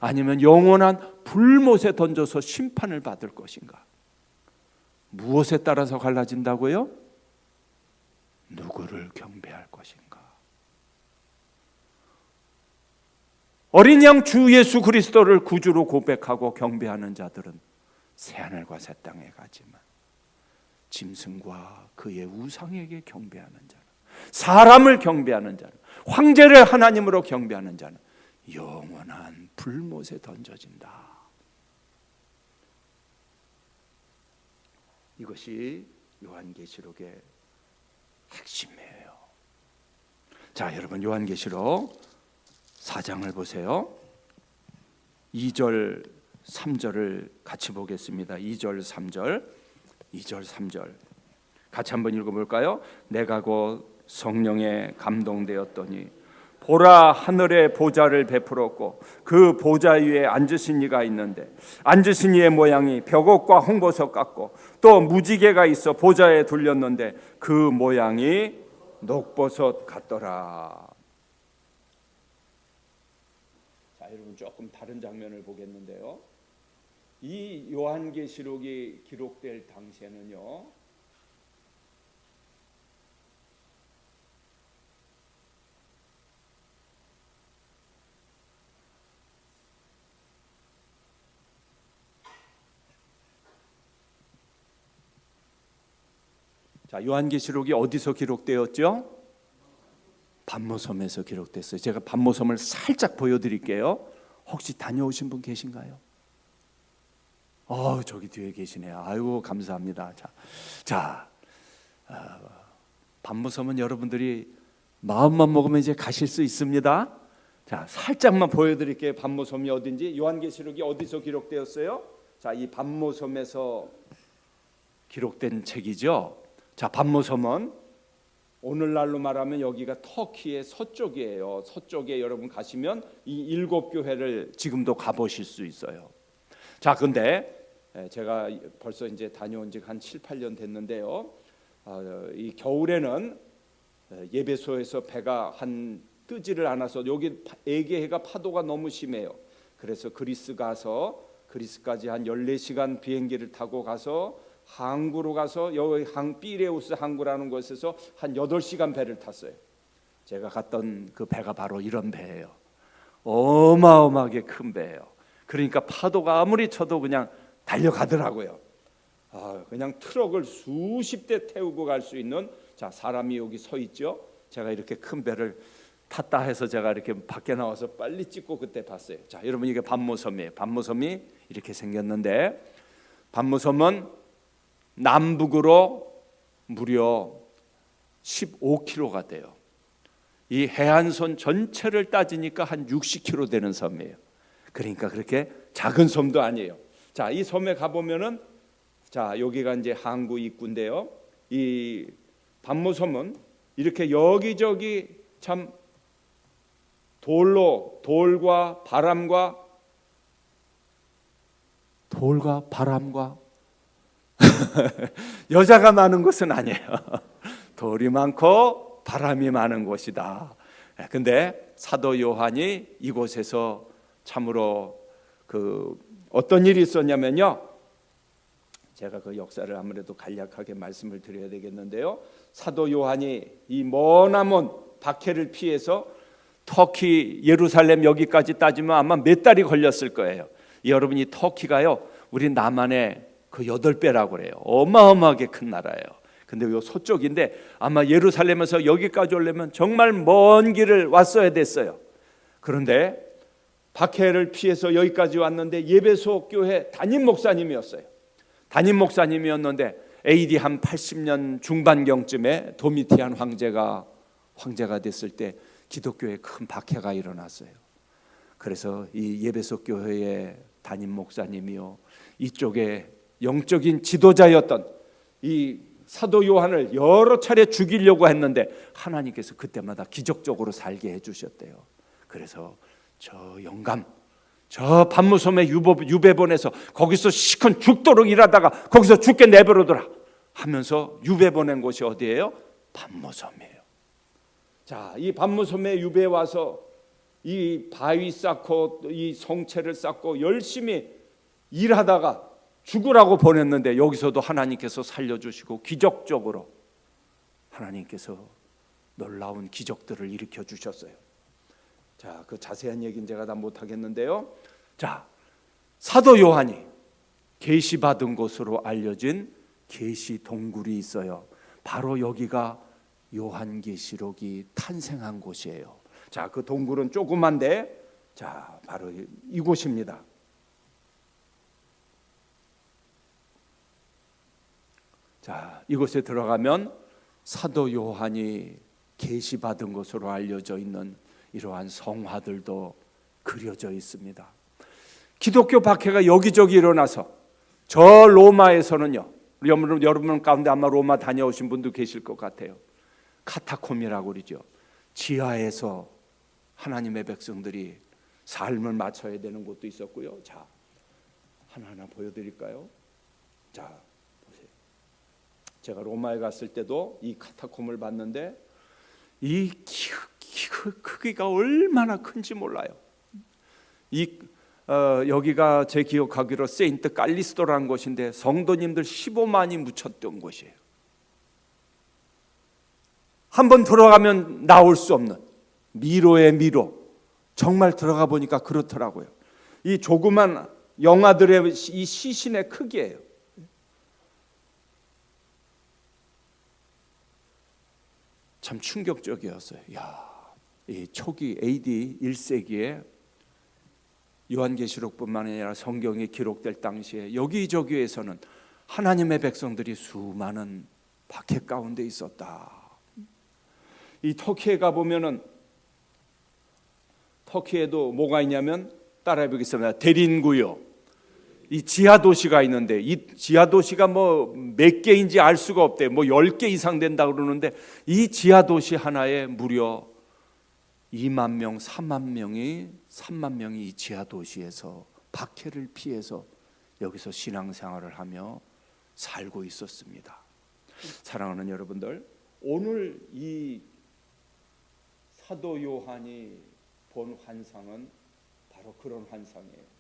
아니면 영원한 불못에 던져서 심판을 받을 것인가? 무엇에 따라서 갈라진다고요? 누구를 경배할 것인가? 어린 양 주 예수 그리스도를 구주로 고백하고 경배하는 자들은 새하늘과 새 땅에 가지만, 짐승과 그의 우상에게 경배하는 자는, 사람을 경배하는 자는, 황제를 하나님으로 경배하는 자는 영원한 불못에 던져진다. 이것이 요한계시록의 핵심이에요. 자, 여러분 요한계시록 4장을 보세요. 2절 3절을 같이 보겠습니다. 2절 3절, 2절 3절 같이 한번 읽어볼까요? 내가 곧 성령에 감동되었더니 보라, 하늘에 보좌를 베풀었고 그 보좌 위에 앉으신 이가 있는데 앉으신 이의 모양이 벽옥과 홍보석 같고 또 무지개가 있어 보좌에 둘렸는데 그 모양이 녹보석 같더라. 자, 여러분 조금 다른 장면을 보겠는데요. 이 요한계시록이 기록될 당시에는요, 자, 요한계시록이 어디서 기록되었죠? 반모섬에서 기록됐어요. 제가 반모섬을 살짝 보여드릴게요. 혹시 다녀오신 분 계신가요? 저기 뒤에 계시네요. 아이고 감사합니다. 반모섬은 여러분들이 마음만 먹으면 이제 가실 수 있습니다. 자, 살짝만 보여드릴게요. 반모섬이 어딘지. 요한계시록이 어디서 기록되었어요? 자, 이 반모섬에서 기록된 책이죠. 자, 반모섬은 오늘날로 말하면 여기가 터키의 서쪽이에요. 서쪽에 여러분 가시면 이 7교회를 지금도 가보실 수 있어요. 자, 근데 제가 벌써 이제 다녀온 지 한 7, 8년 됐는데요. 이 겨울에는 예배소에서 배가 뜨지를 않아서 여기 에게해가 파도가 너무 심해요. 그래서 그리스까지 한 14시간 비행기를 타고 가서 항구로 가서 여기 삐레우스 항구라는 곳에서 한 8시간 배를 탔어요. 제가 갔던 그 배가 바로 이런 배예요. 어마어마하게 큰 배예요. 그러니까 파도가 아무리 쳐도 그냥 달려가더라고요. 그냥 트럭을 수십 대 태우고 갈 수 있는, 자, 사람이 여기 서 있죠. 제가 이렇게 큰 배를 탔다 해서 제가 이렇게 밖에 나와서 빨리 찍고 그때 봤어요. 자, 여러분 이게 반모섬이에요. 반모섬이 이렇게 생겼는데, 반모섬은 남북으로 무려 15km가 돼요. 이 해안선 전체를 따지니까 한 60km 되는 섬이에요. 그러니까 그렇게 작은 섬도 아니에요. 자, 이 섬에 가보면은, 자, 여기가 이제 항구 입구인데요. 이 반모섬은 이렇게 여기저기 참 돌과 바람과 여자가 많은 곳은 아니에요. 돌이 많고 바람이 많은 곳이다. 근데 사도 요한이 이곳에서 참으로 어떤 일이 있었냐면요. 제가 그 역사를 아무래도 간략하게 말씀을 드려야 되겠는데요. 사도 요한이 이 머나먼 박해를 피해서 터키 예루살렘 여기까지 따지면 아마 몇 달이 걸렸을 거예요. 여러분이 터키가요, 우리 남한의 그 8배라고 그래요. 어마어마하게 큰 나라예요. 근데 요 서쪽인데 아마 예루살렘에서 여기까지 오려면 정말 먼 길을 왔어야 됐어요. 그런데 박해를 피해서 여기까지 왔는데 예배소 교회 담임 목사님이었어요. 담임 목사님이었는데 AD 한 80년 중반경쯤에 도미티안 황제가 됐을 때 기독교에 큰 박해가 일어났어요. 그래서 이 예배소 교회의 담임 목사님이요, 이쪽에 영적인 지도자였던 이 사도 요한을 여러 차례 죽이려고 했는데 하나님께서 그때마다 기적적으로 살게 해주셨대요. 그래서 저 영감, 저 반모섬의 유배본에서 거기서 시큰 죽도록 일하다가 거기서 죽게 내버려둬라 하면서 유배 보낸 곳이 어디예요? 반모섬이에요. 자, 이 반모섬에 유배 와서 이 바위 쌓고 이 성체를 쌓고 열심히 일하다가 죽으라고 보냈는데 여기서도 하나님께서 살려주시고 기적적으로 하나님께서 놀라운 기적들을 일으켜 주셨어요. 자, 그 자세한 얘기는 제가 다 못하겠는데요. 자, 사도 요한이 계시받은 것으로 알려진 계시 동굴이 있어요. 바로 여기가 요한계시록이 탄생한 곳이에요. 자, 그 동굴은 조그만데, 자, 바로 이곳입니다. 자, 이곳에 들어가면 사도 요한이 계시받은 것으로 알려져 있는 이러한 성화들도 그려져 있습니다. 기독교 박해가 여기저기 일어나서 저 로마에서는요, 여러분 가운데 아마 로마 다녀오신 분도 계실 것 같아요. 카타콤이라고 그러죠. 지하에서 하나님의 백성들이 삶을 마쳐야 되는 곳도 있었고요. 자, 하나하나 보여드릴까요? 자, 보세요. 제가 로마에 갔을 때도 이 카타콤을 봤는데 이 크기가 얼마나 큰지 몰라요. 여기가 제 기억하기로 세인트 칼리스토라는 곳인데 성도님들 15만이 묻혔던 곳이에요. 한번 들어가면 나올 수 없는 미로의 미로. 정말 들어가 보니까 그렇더라고요. 이 조그만 영화들의 이 시신의 크기예요. 참 충격적이었어요. 야, 이 초기 AD 1세기에 요한계시록뿐만 아니라 성경이 기록될 당시에 여기저기에서는 하나님의 백성들이 수많은 박해 가운데 있었다. 이 터키에 가보면은 터키에도 뭐가 있냐면 따라해보겠습니다. 데린구요. 이 지하 도시가 있는데 이 지하 도시가 뭐 몇 개인지 알 수가 없대요. 뭐 10개 이상 된다 그러는데 이 지하 도시 하나에 무려 2만 명, 3만 명이 이 지하 도시에서 박해를 피해서 여기서 신앙생활을 하며 살고 있었습니다. 사랑하는 여러분들, 오늘 이 사도 요한이 본 환상은 바로 그런 환상이에요.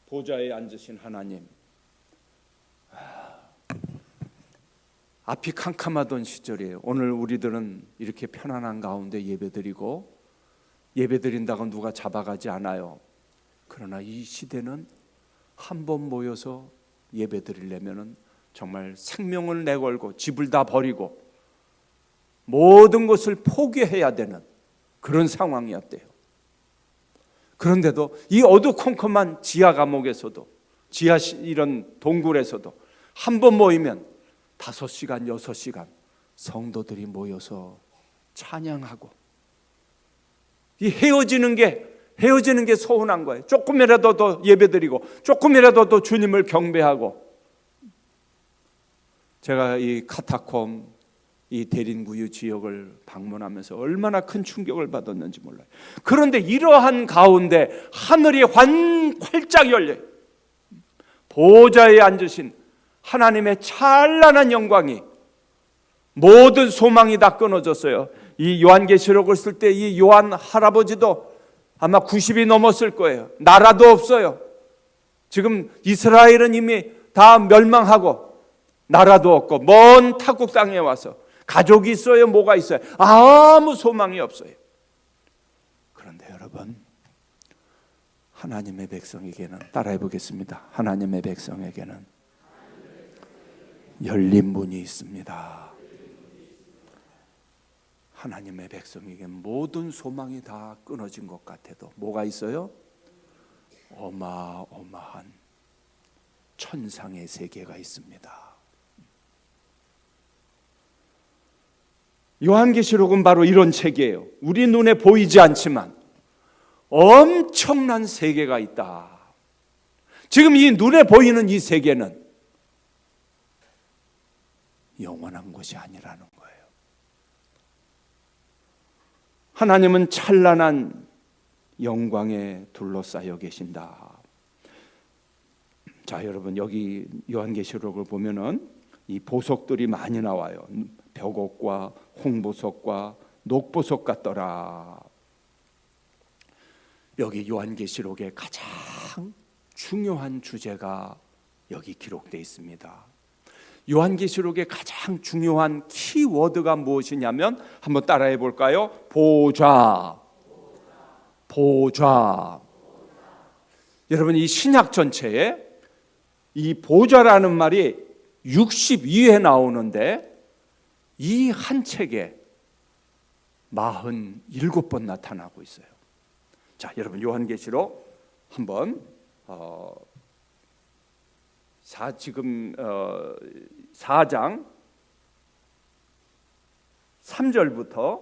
보좌에 앉으신 하나님, 앞이 캄캄하던 시절이에요. 오늘 우리들은 이렇게 편안한 가운데 예배드리고 예배드린다고 누가 잡아가지 않아요. 그러나 이 시대는 한 번 모여서 예배드리려면 정말 생명을 내걸고 집을 다 버리고 모든 것을 포기해야 되는 그런 상황이었대요. 그런데도 이 어두컴컴한 지하 감옥에서도 지하 이런 동굴에서도 한 번 모이면 5시간, 6시간 성도들이 모여서 찬양하고 이 헤어지는 게 서운한 거예요. 조금이라도 더 예배드리고 조금이라도 더 주님을 경배하고. 제가 이 카타콤 이 대린구유 지역을 방문하면서 얼마나 큰 충격을 받았는지 몰라요. 그런데 이러한 가운데 하늘이 활짝 열려요. 보좌에 앉으신 하나님의 찬란한 영광이, 모든 소망이 다 끊어졌어요. 이 요한계시록을 쓸 때 이 요한 할아버지도 아마 90이 넘었을 거예요. 나라도 없어요. 지금 이스라엘은 이미 다 멸망하고 나라도 없고 먼 타국 땅에 와서 가족이 있어요? 뭐가 있어요? 아무 소망이 없어요. 그런데 여러분, 하나님의 백성에게는, 따라해 보겠습니다. 하나님의 백성에게는 열린 문이 있습니다. 하나님의 백성에게 모든 소망이 다 끊어진 것 같아도 뭐가 있어요? 어마어마한 천상의 세계가 있습니다. 요한계시록은 바로 이런 책이에요. 우리 눈에 보이지 않지만 엄청난 세계가 있다. 지금 이 눈에 보이는 이 세계는 영원한 것이 아니라는 거예요. 하나님은 찬란한 영광에 둘러싸여 계신다. 자, 여러분, 여기 요한계시록을 보면은 이 보석들이 많이 나와요. 벽옥과 홍보석과 녹보석 같더라. 여기 요한계시록의 가장 중요한 주제가 여기 기록되어 있습니다. 요한계시록의 가장 중요한 키워드가 무엇이냐면 한번 따라해 볼까요? 보좌. 보좌. 여러분, 이 신약 전체에 이 보좌라는 말이 62회 나오는데 이 한 책에 47번 나타나고 있어요. 자, 여러분, 요한계시록 한번 지금 4장 3절부터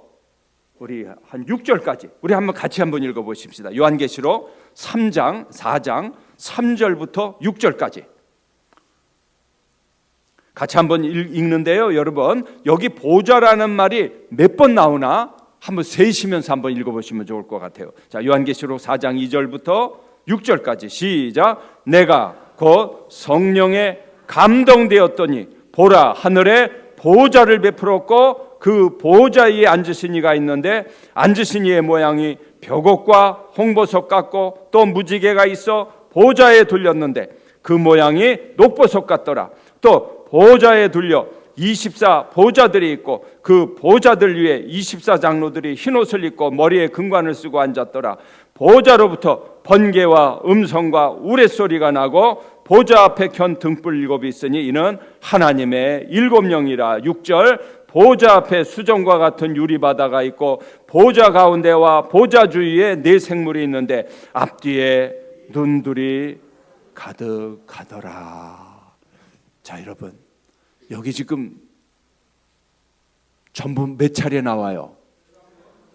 우리 한 6절까지 우리 한번 같이 한번 읽어보십시다. 요한계시록 4장 3절부터 6절까지 같이 한번 읽는데요. 여러분, 여기 보좌라는 말이 몇 번 나오나 한번 세시면서 한번 읽어보시면 좋을 것 같아요. 자, 요한계시록 4장 2절부터 6절까지 시작. 내가 곧 성령에 감동되었더니 보라, 하늘에 보좌를 베풀었고 그 보좌 위에 앉으신 이가 있는데 앉으신 이의 모양이 벽옥과 홍보석 같고 또 무지개가 있어 보좌에 둘렸는데 그 모양이 녹보석 같더라. 또 보좌에 둘려 24 보좌들이 있고 그 보좌들 위에 24 장로들이 흰옷을 입고 머리에 금관을 쓰고 앉았더라. 보좌로부터 번개와 음성과 우레소리가 나고 보좌 앞에 켠 등불 7이 있으니 이는 하나님의 7영이라. 6절 보좌 앞에 수정과 같은 유리바다가 있고 보좌 가운데와 보좌 주위에 4 생물이 있는데 앞뒤에 눈들이 가득하더라. 자, 여러분, 여기 지금 전부 몇 차례 나와요?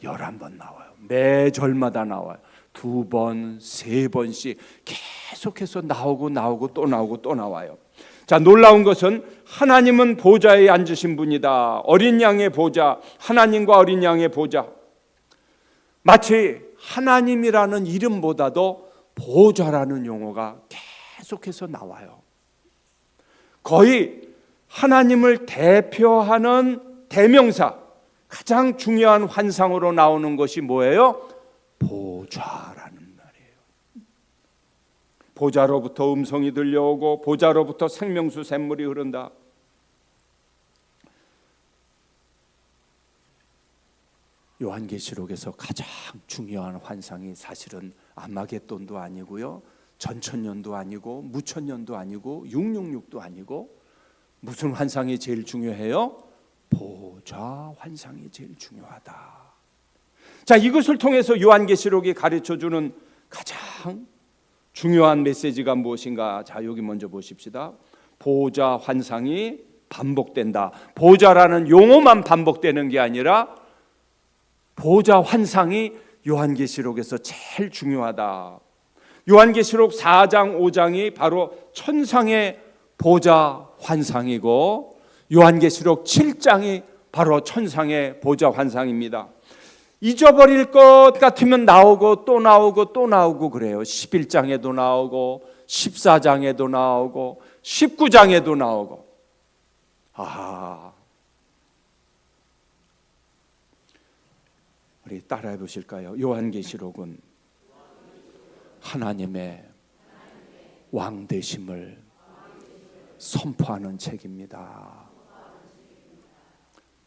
11번 나와요. 매 절마다 나와요. 2번, 3번씩 계속해서 나오고 또 나오고 또 나와요. 자, 놀라운 것은 하나님은 보좌에 앉으신 분이다. 어린 양의 보좌, 하나님과 어린 양의 보좌. 마치 하나님이라는 이름보다도 보좌라는 용어가 계속해서 나와요. 거의 하나님을 대표하는 대명사, 가장 중요한 환상으로 나오는 것이 뭐예요? 보좌라는 말이에요. 보좌로부터 음성이 들려오고 보좌로부터 생명수 샘물이 흐른다. 요한계시록에서 가장 중요한 환상이 사실은 아마겟돈도 아니고요, 전천년도 아니고 무천년도 아니고 666도 아니고 무슨 환상이 제일 중요해요? 보좌 환상이 제일 중요하다. 자, 이것을 통해서 요한계시록이 가르쳐주는 가장 중요한 메시지가 무엇인가? 자, 여기 먼저 보십시다. 보좌 환상이 반복된다. 보좌라는 용어만 반복되는 게 아니라 보좌 환상이 요한계시록에서 제일 중요하다. 요한계시록 4장 5장이 바로 천상의 보좌 환상이고 요한계시록 7장이 바로 천상의 보좌 환상입니다. 잊어버릴 것 같으면 나오고 또 나오고 또 나오고 그래요. 11장에도 나오고 14장에도 나오고 19장에도 나오고. 아하. 우리 따라해 보실까요? 요한계시록은 하나님의 왕되심을 선포하는 책입니다.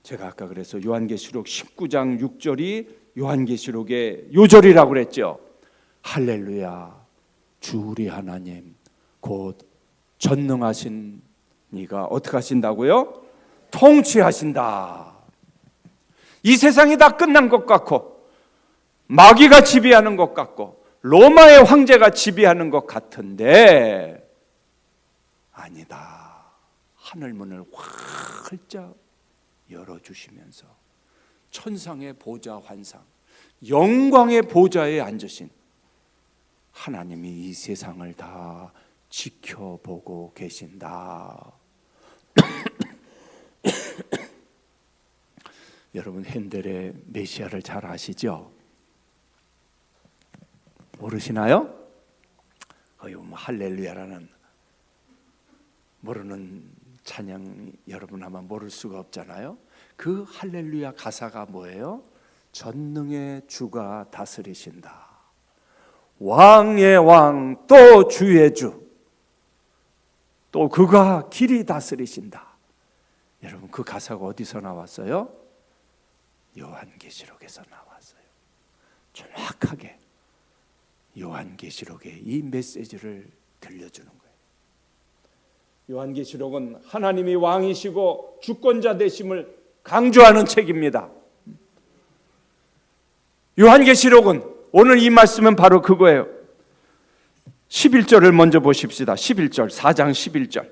제가 아까 그래서 요한계시록 19장 6절이 요한계시록의 요절이라고 그랬죠. 할렐루야, 주 우리 하나님 곧 전능하신 이가 어떻게 하신다고요? 통치하신다. 이 세상이 다 끝난 것 같고 마귀가 지배하는 것 같고 로마의 황제가 지배하는 것 같은데 아니다. 하늘문을 활짝 열어주시면서 천상의 보좌 환상, 영광의 보좌에 앉으신 하나님이 이 세상을 다 지켜보고 계신다. 여러분, 핸델의 메시아를 잘 아시죠? 모르시나요? 할렐루야라는 모르는 찬양 여러분 아마 모를 수가 없잖아요. 그 할렐루야 가사가 뭐예요? 전능의 주가 다스리신다. 왕의 왕, 또 주의 주, 또 그가 길이 다스리신다. 여러분, 그 가사가 어디서 나왔어요? 요한계시록에서 나왔어요. 정확하게 요한계시록의 이 메시지를 들려주는 거예요. 요한계시록은 하나님이 왕이시고 주권자 되심을 강조하는 책입니다. 요한계시록은 오늘 이 말씀은 바로 그거예요. 11절을 먼저 보십시다. 11절, 4장 11절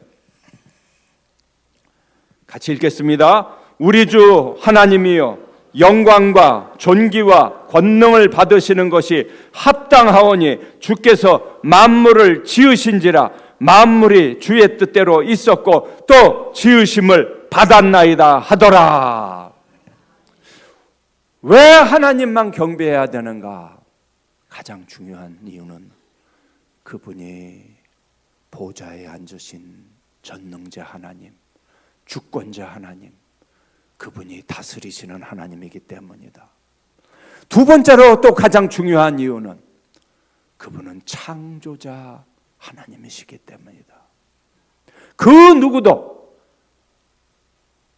같이 읽겠습니다. 우리 주 하나님이여, 영광과 존귀와 권능을 받으시는 것이 합당하오니 주께서 만물을 지으신지라 만물이 주의 뜻대로 있었고 또 지으심을 받았나이다 하더라. 왜 하나님만 경배해야 되는가? 가장 중요한 이유는 그분이 보좌에 앉으신 전능자 하나님, 주권자 하나님, 그분이 다스리시는 하나님이기 때문이다. 두 번째로 또 가장 중요한 이유는 그분은 창조자 하나님이시기 때문이다. 그 누구도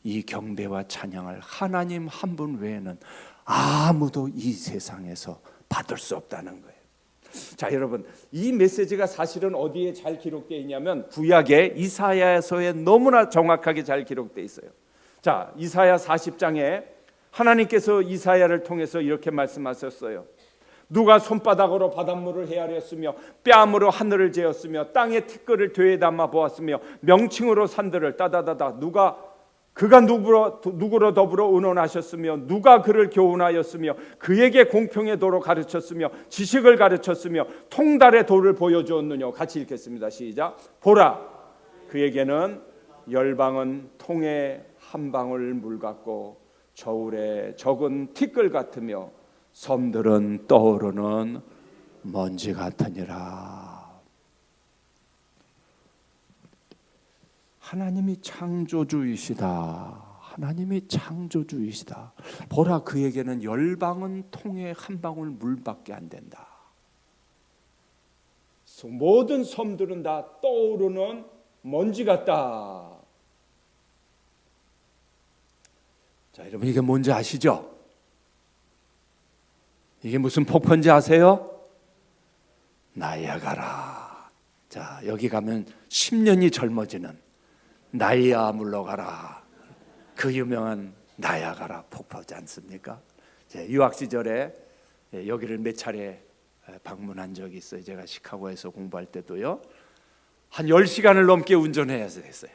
이 경배와 찬양을 하나님 한 분 외에는 아무도 이 세상에서 받을 수 없다는 거예요. 자, 여러분, 이 메시지가 사실은 어디에 잘 기록되어 있냐면 구약의 이사야서에 너무나 정확하게 잘 기록되어 있어요. 자, 이사야 40장에 하나님께서 이사야를 통해서 이렇게 말씀하셨어요. 누가 손바닥으로 바닷물을 헤아렸으며 뺨으로 하늘을 재었으며 땅의 티끌을 되에 담아 보았으며 명칭으로 산들을 따다다다 그가 누구로 더불어 의논하셨으며 누가 그를 교훈하였으며 그에게 공평의 도로 가르쳤으며 지식을 가르쳤으며 통달의 도를 보여주었느냐. 같이 읽겠습니다. 시작. 보라, 그에게는 열방은 통에 한 방울 물 같고 저울에 적은 티끌 같으며 섬들은 떠오르는 먼지 같으니라. 하나님이 창조주이시다. 하나님이 창조주이시다. 보라, 그에게는 열방은 통에 한 방울 물밖에 안 된다. 모든 섬들은 다 떠오르는 먼지 같다. 자, 여러분, 이게 뭔지 아시죠? 이게 무슨 폭포인지 아세요? 나이아가라. 자, 여기 가면 10년이 젊어지는 나이아 물러가라. 그 유명한 나이아가라 폭포지 않습니까? 유학 시절에 여기를 몇 차례 방문한 적이 있어요. 제가 시카고에서 공부할 때도요. 한 10시간을 넘게 운전해야 했어요.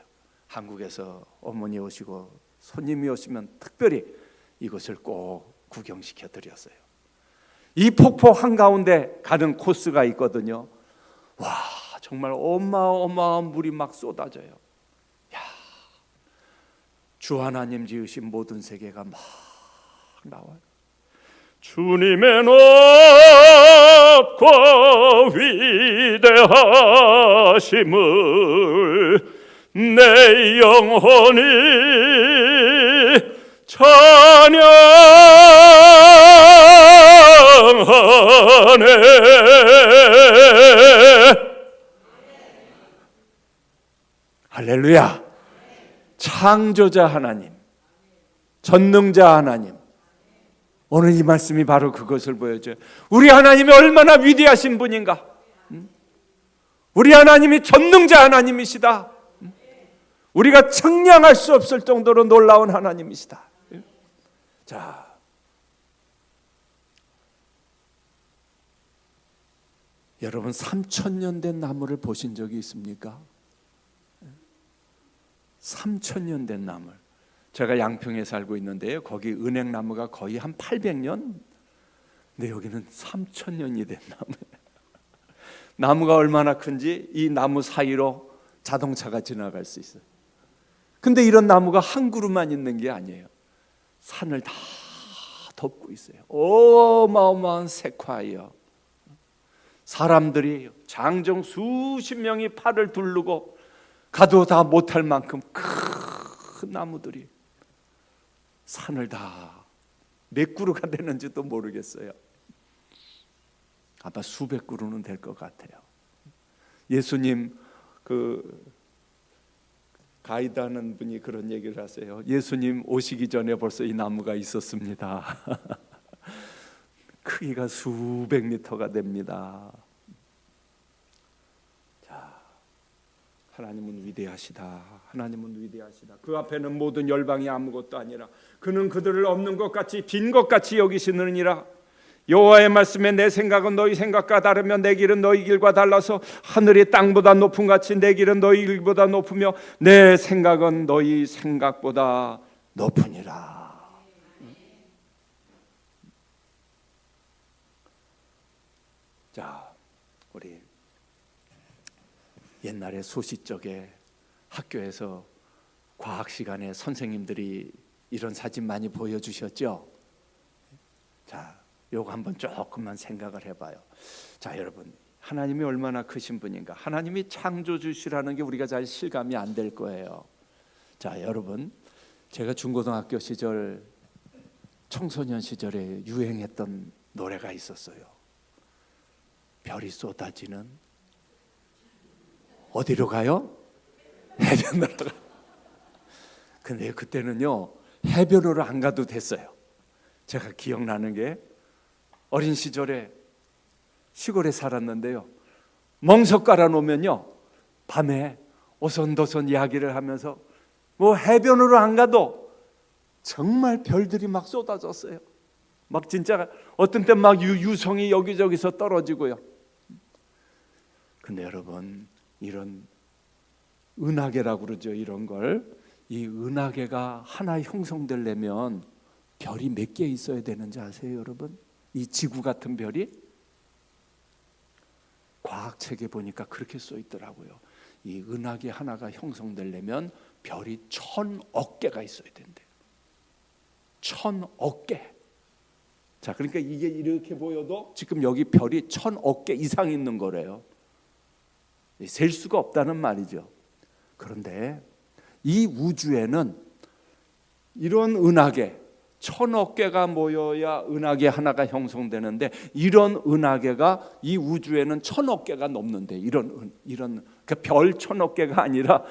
한국에서 어머니 오시고 손님이 오시면 특별히 이곳을 꼭 구경시켜 드렸어요. 이 폭포 한가운데 가는 코스가 있거든요. 와, 정말 어마어마한 물이 막 쏟아져요. 야, 주 하나님 지으신 모든 세계가 막 나와요. 주님의 높고 위대하심을 내 영혼이 찬양하네. 할렐루야. 창조자 하나님, 전능자 하나님, 오늘 이 말씀이 바로 그것을 보여줘요. 우리 하나님이 얼마나 위대하신 분인가. 우리 하나님이 전능자 하나님이시다. 우리가 측량할 수 없을 정도로 놀라운 하나님이시다. 자, 여러분 3,000년 된 나무를 보신 적이 있습니까? 3,000년 된 나무. 제가 양평에 살고 있는데요, 거기 은행나무가 거의 한 800년, 근데 여기는 3,000년이 된 나무예요. 나무가 얼마나 큰지 이 나무 사이로 자동차가 지나갈 수 있어요. 근데 이런 나무가 한 그루만 있는 게 아니에요. 산을 다 덮고 있어요. 어마어마한 색화예요. 사람들이 장정 수십 명이 팔을 두르고 가도 다 못할 만큼 큰 나무들이 산을 다 몇 그루가 되는지도 모르겠어요. 아마 수백 그루는 될 것 같아요. 예수님 가이드하는 분이 그런 얘기를 하세요. 예수님 오시기 전에 벌써 이 나무가 있었습니다. 크기가 수백 미터가 됩니다. 자, 하나님은 위대하시다. 하나님은 위대하시다. 그 앞에는 모든 열방이 아무것도 아니라 그는 그들을 없는 것 같이 빈 것 같이 여기시느니라. 여호와의 말씀에 내 생각은 너희 생각과 다르며 내 길은 너희 길과 달라서 하늘이 땅보다 높은 같이 내 길은 너희 길보다 높으며 내 생각은 너희 생각보다 높으니라. 자, 우리 옛날에 소시적에 학교에서 과학 시간에 선생님들이 이런 사진 많이 보여주셨죠? 자, 요거 한번 조금만 생각을 해봐요. 자, 여러분, 하나님이 얼마나 크신 분인가. 하나님이 창조주시라는 게 우리가 잘 실감이 안 될 거예요. 자, 여러분, 제가 중고등학교 시절, 청소년 시절에 유행했던 노래가 있었어요. 별이 쏟아지는 어디로 가요? 해변으로 가. 근데 그때는요, 해변으로 안 가도 됐어요. 제가 기억나는 게 어린 시절에 시골에 살았는데요, 멍석 깔아놓으면요 밤에 오손도손 이야기를 하면서 뭐 해변으로 안 가도 정말 별들이 막 쏟아졌어요. 막 진짜 어떤 때 막 유성이 여기저기서 떨어지고요. 근데 여러분, 이런 은하계라고 그러죠. 이런 걸, 이 은하계가 하나 형성되려면 별이 몇 개 있어야 되는지 아세요, 여러분? 이 지구 같은 별이 과학책에 보니까 그렇게 써 있더라고요. 이 은하계 하나가 형성되려면 별이 1000억 개가 있어야 된대요. 1000억 개. 자, 그러니까 이게 이렇게 보여도 지금 여기 별이 1000억 개 이상 있는 거래요. 셀 수가 없다는 말이죠. 그런데 이 우주에는 이런 은하계 1000억 개가 모여야 은하계 하나가 형성되는데, 이런 은하계가 이 우주에는 1000억 개가 넘는데, 이런 그러니까 별 1000억 개가 아니라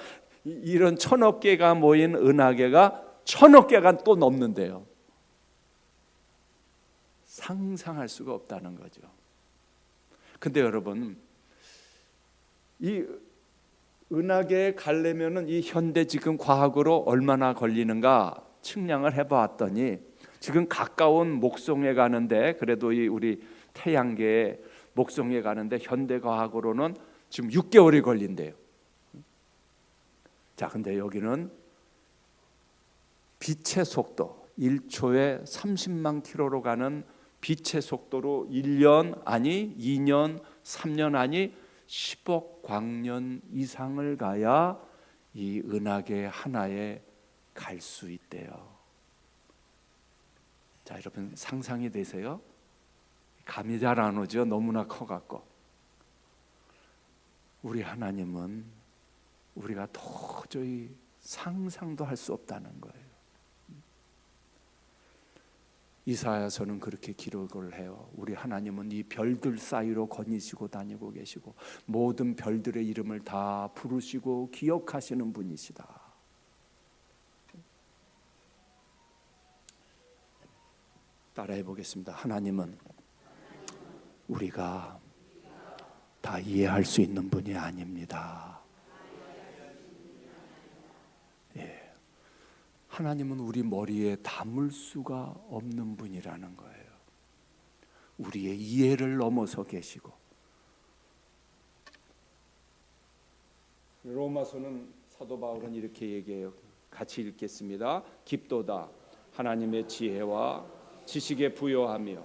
이런 1000억 개가 모인 은하계가 1000억 개가 또 넘는데요. 상상할 수가 없다는 거죠. 근데 여러분, 이 은하계에 가려면은 이 현대 지금 과학으로 얼마나 걸리는가 측량을 해봤더니, 지금 가까운 목성에 가는데, 그래도 이 우리 태양계에 목성에 가는데 현대 과학으로는 지금 6개월이 걸린대요. 자, 근데 여기는 빛의 속도 1초에 30만 킬로로 가는 빛의 속도로 1년 아니 2년 3년 아니 10억 광년 이상을 가야 이 은하계 하나에 갈 수 있대요. 자, 여러분 상상이 되세요? 감이 잘 안 오죠? 너무나 커갖고. 우리 하나님은 우리가 도저히 상상도 할 수 없다는 거예요. 이사야서는 그렇게 기록을 해요. 우리 하나님은 이 별들 사이로 거니시고 다니고 계시고 모든 별들의 이름을 다 부르시고 기억하시는 분이시다. 따라해 보겠습니다. 하나님은 우리가 다 이해할 수 있는 분이 아닙니다. 예. 하나님은 우리 머리에 담을 수가 없는 분이라는 거예요. 우리의 이해를 넘어서 계시고. 로마서는 사도 바울은 이렇게 얘기해요. 같이 읽겠습니다. 깊도다 하나님의 지혜와 지식에 부여하며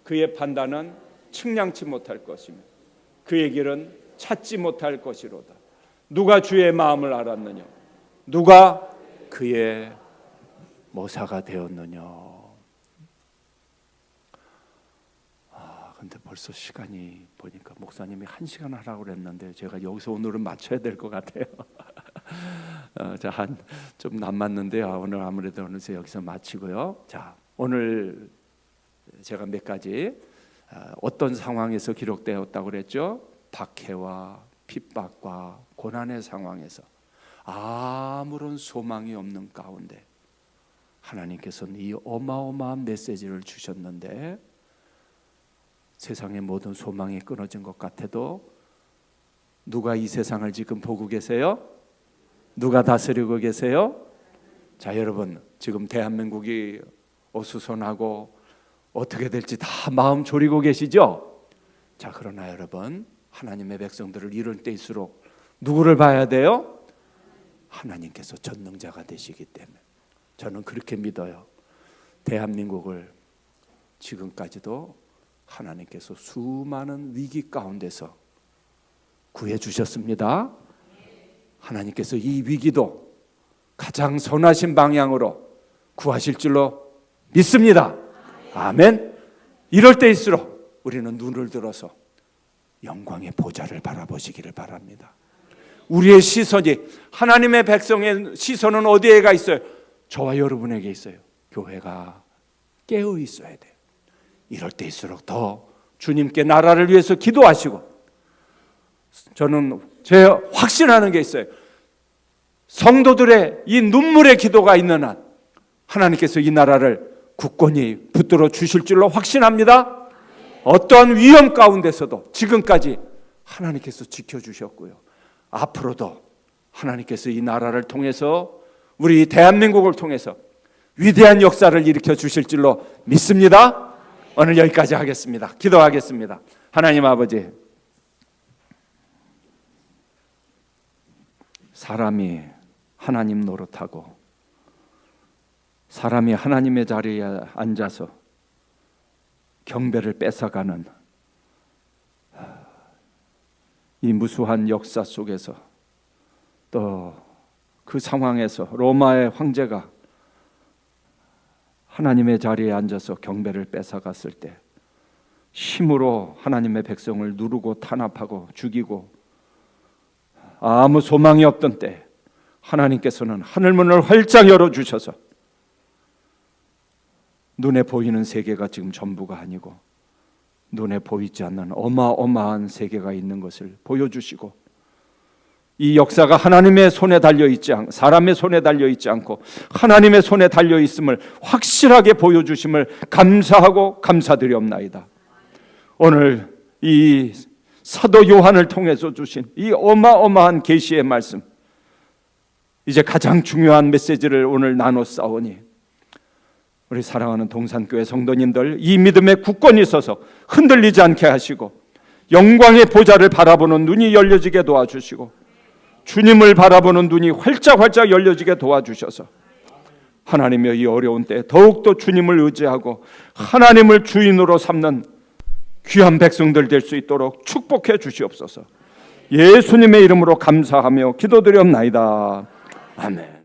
그의 판단은 측량치 못할 것이며 그의 길은 찾지 못할 것이로다. 누가 주의 마음을 알았느냐? 누가 그의 모사가 되었느냐? 근데 벌써 시간이 보니까 목사님이 1시간 하라고 그랬는데 제가 여기서 오늘은 맞춰야 될 것 같아요. 자, 한 좀 남았는데요. 오늘 아무래도 어느새 여기서 마치고요. 자, 오늘 제가 몇 가지 어떤 상황에서 기록되었다고 그랬죠? 박해와 핍박과 고난의 상황에서 아무런 소망이 없는 가운데 하나님께서는 이 어마어마한 메시지를 주셨는데, 세상의 모든 소망이 끊어진 것 같아도 누가 이 세상을 지금 보고 계세요? 누가 다스리고 계세요? 자, 여러분, 지금 대한민국이 어수선하고 어떻게 될지 다 마음 졸이고 계시죠? 자, 그러나 여러분, 하나님의 백성들을 이럴 때일수록 누구를 봐야 돼요? 하나님께서 전능자가 되시기 때문에 저는 그렇게 믿어요. 대한민국을 지금까지도 하나님께서 수많은 위기 가운데서 구해 주셨습니다. 하나님께서 이 위기도 가장 선하신 방향으로 구하실 줄로 믿습니다. 아멘. 이럴 때일수록 우리는 눈을 들어서 영광의 보좌를 바라보시기를 바랍니다. 우리의 시선이, 하나님의 백성의 시선은 어디에가 있어요? 저와 여러분에게 있어요. 교회가 깨어 있어야 돼요. 이럴 때일수록 더 주님께 나라를 위해서 기도하시고, 저는 제 확신하는 게 있어요. 성도들의 이 눈물의 기도가 있는 한 하나님께서 이 나라를 굳건히 붙들어 주실 줄로 확신합니다. 어떠한 위험 가운데서도 지금까지 하나님께서 지켜주셨고요, 앞으로도 하나님께서 이 나라를 통해서, 우리 대한민국을 통해서 위대한 역사를 일으켜 주실 줄로 믿습니다. 오늘 여기까지 하겠습니다. 기도하겠습니다. 하나님 아버지, 사람이 하나님 노릇하고 사람이 하나님의 자리에 앉아서 경배를 뺏어가는 이 무수한 역사 속에서, 또 그 상황에서 로마의 황제가 하나님의 자리에 앉아서 경배를 뺏어갔을 때 힘으로 하나님의 백성을 누르고 탄압하고 죽이고 아무 소망이 없던 때 하나님께서는 하늘문을 활짝 열어주셔서 눈에 보이는 세계가 지금 전부가 아니고 눈에 보이지 않는 어마어마한 세계가 있는 것을 보여주시고, 이 역사가 하나님의 손에 달려있지 않고 사람의 손에 달려있지 않고 하나님의 손에 달려있음을 확실하게 보여주심을 감사하고 감사드리옵나이다. 오늘 이 사도 요한을 통해서 주신 이 어마어마한 계시의 말씀, 이제 가장 중요한 메시지를 오늘 나눠 싸우니 우리 사랑하는 동산교회 성도님들, 이 믿음에 굳건히 서서 흔들리지 않게 하시고 영광의 보좌를 바라보는 눈이 열려지게 도와주시고 주님을 바라보는 눈이 활짝활짝 열려지게 도와주셔서 하나님의 이 어려운 때 더욱더 주님을 의지하고 하나님을 주인으로 삼는 귀한 백성들 될 수 있도록 축복해 주시옵소서. 예수님의 이름으로 감사하며 기도드리옵나이다. 아멘.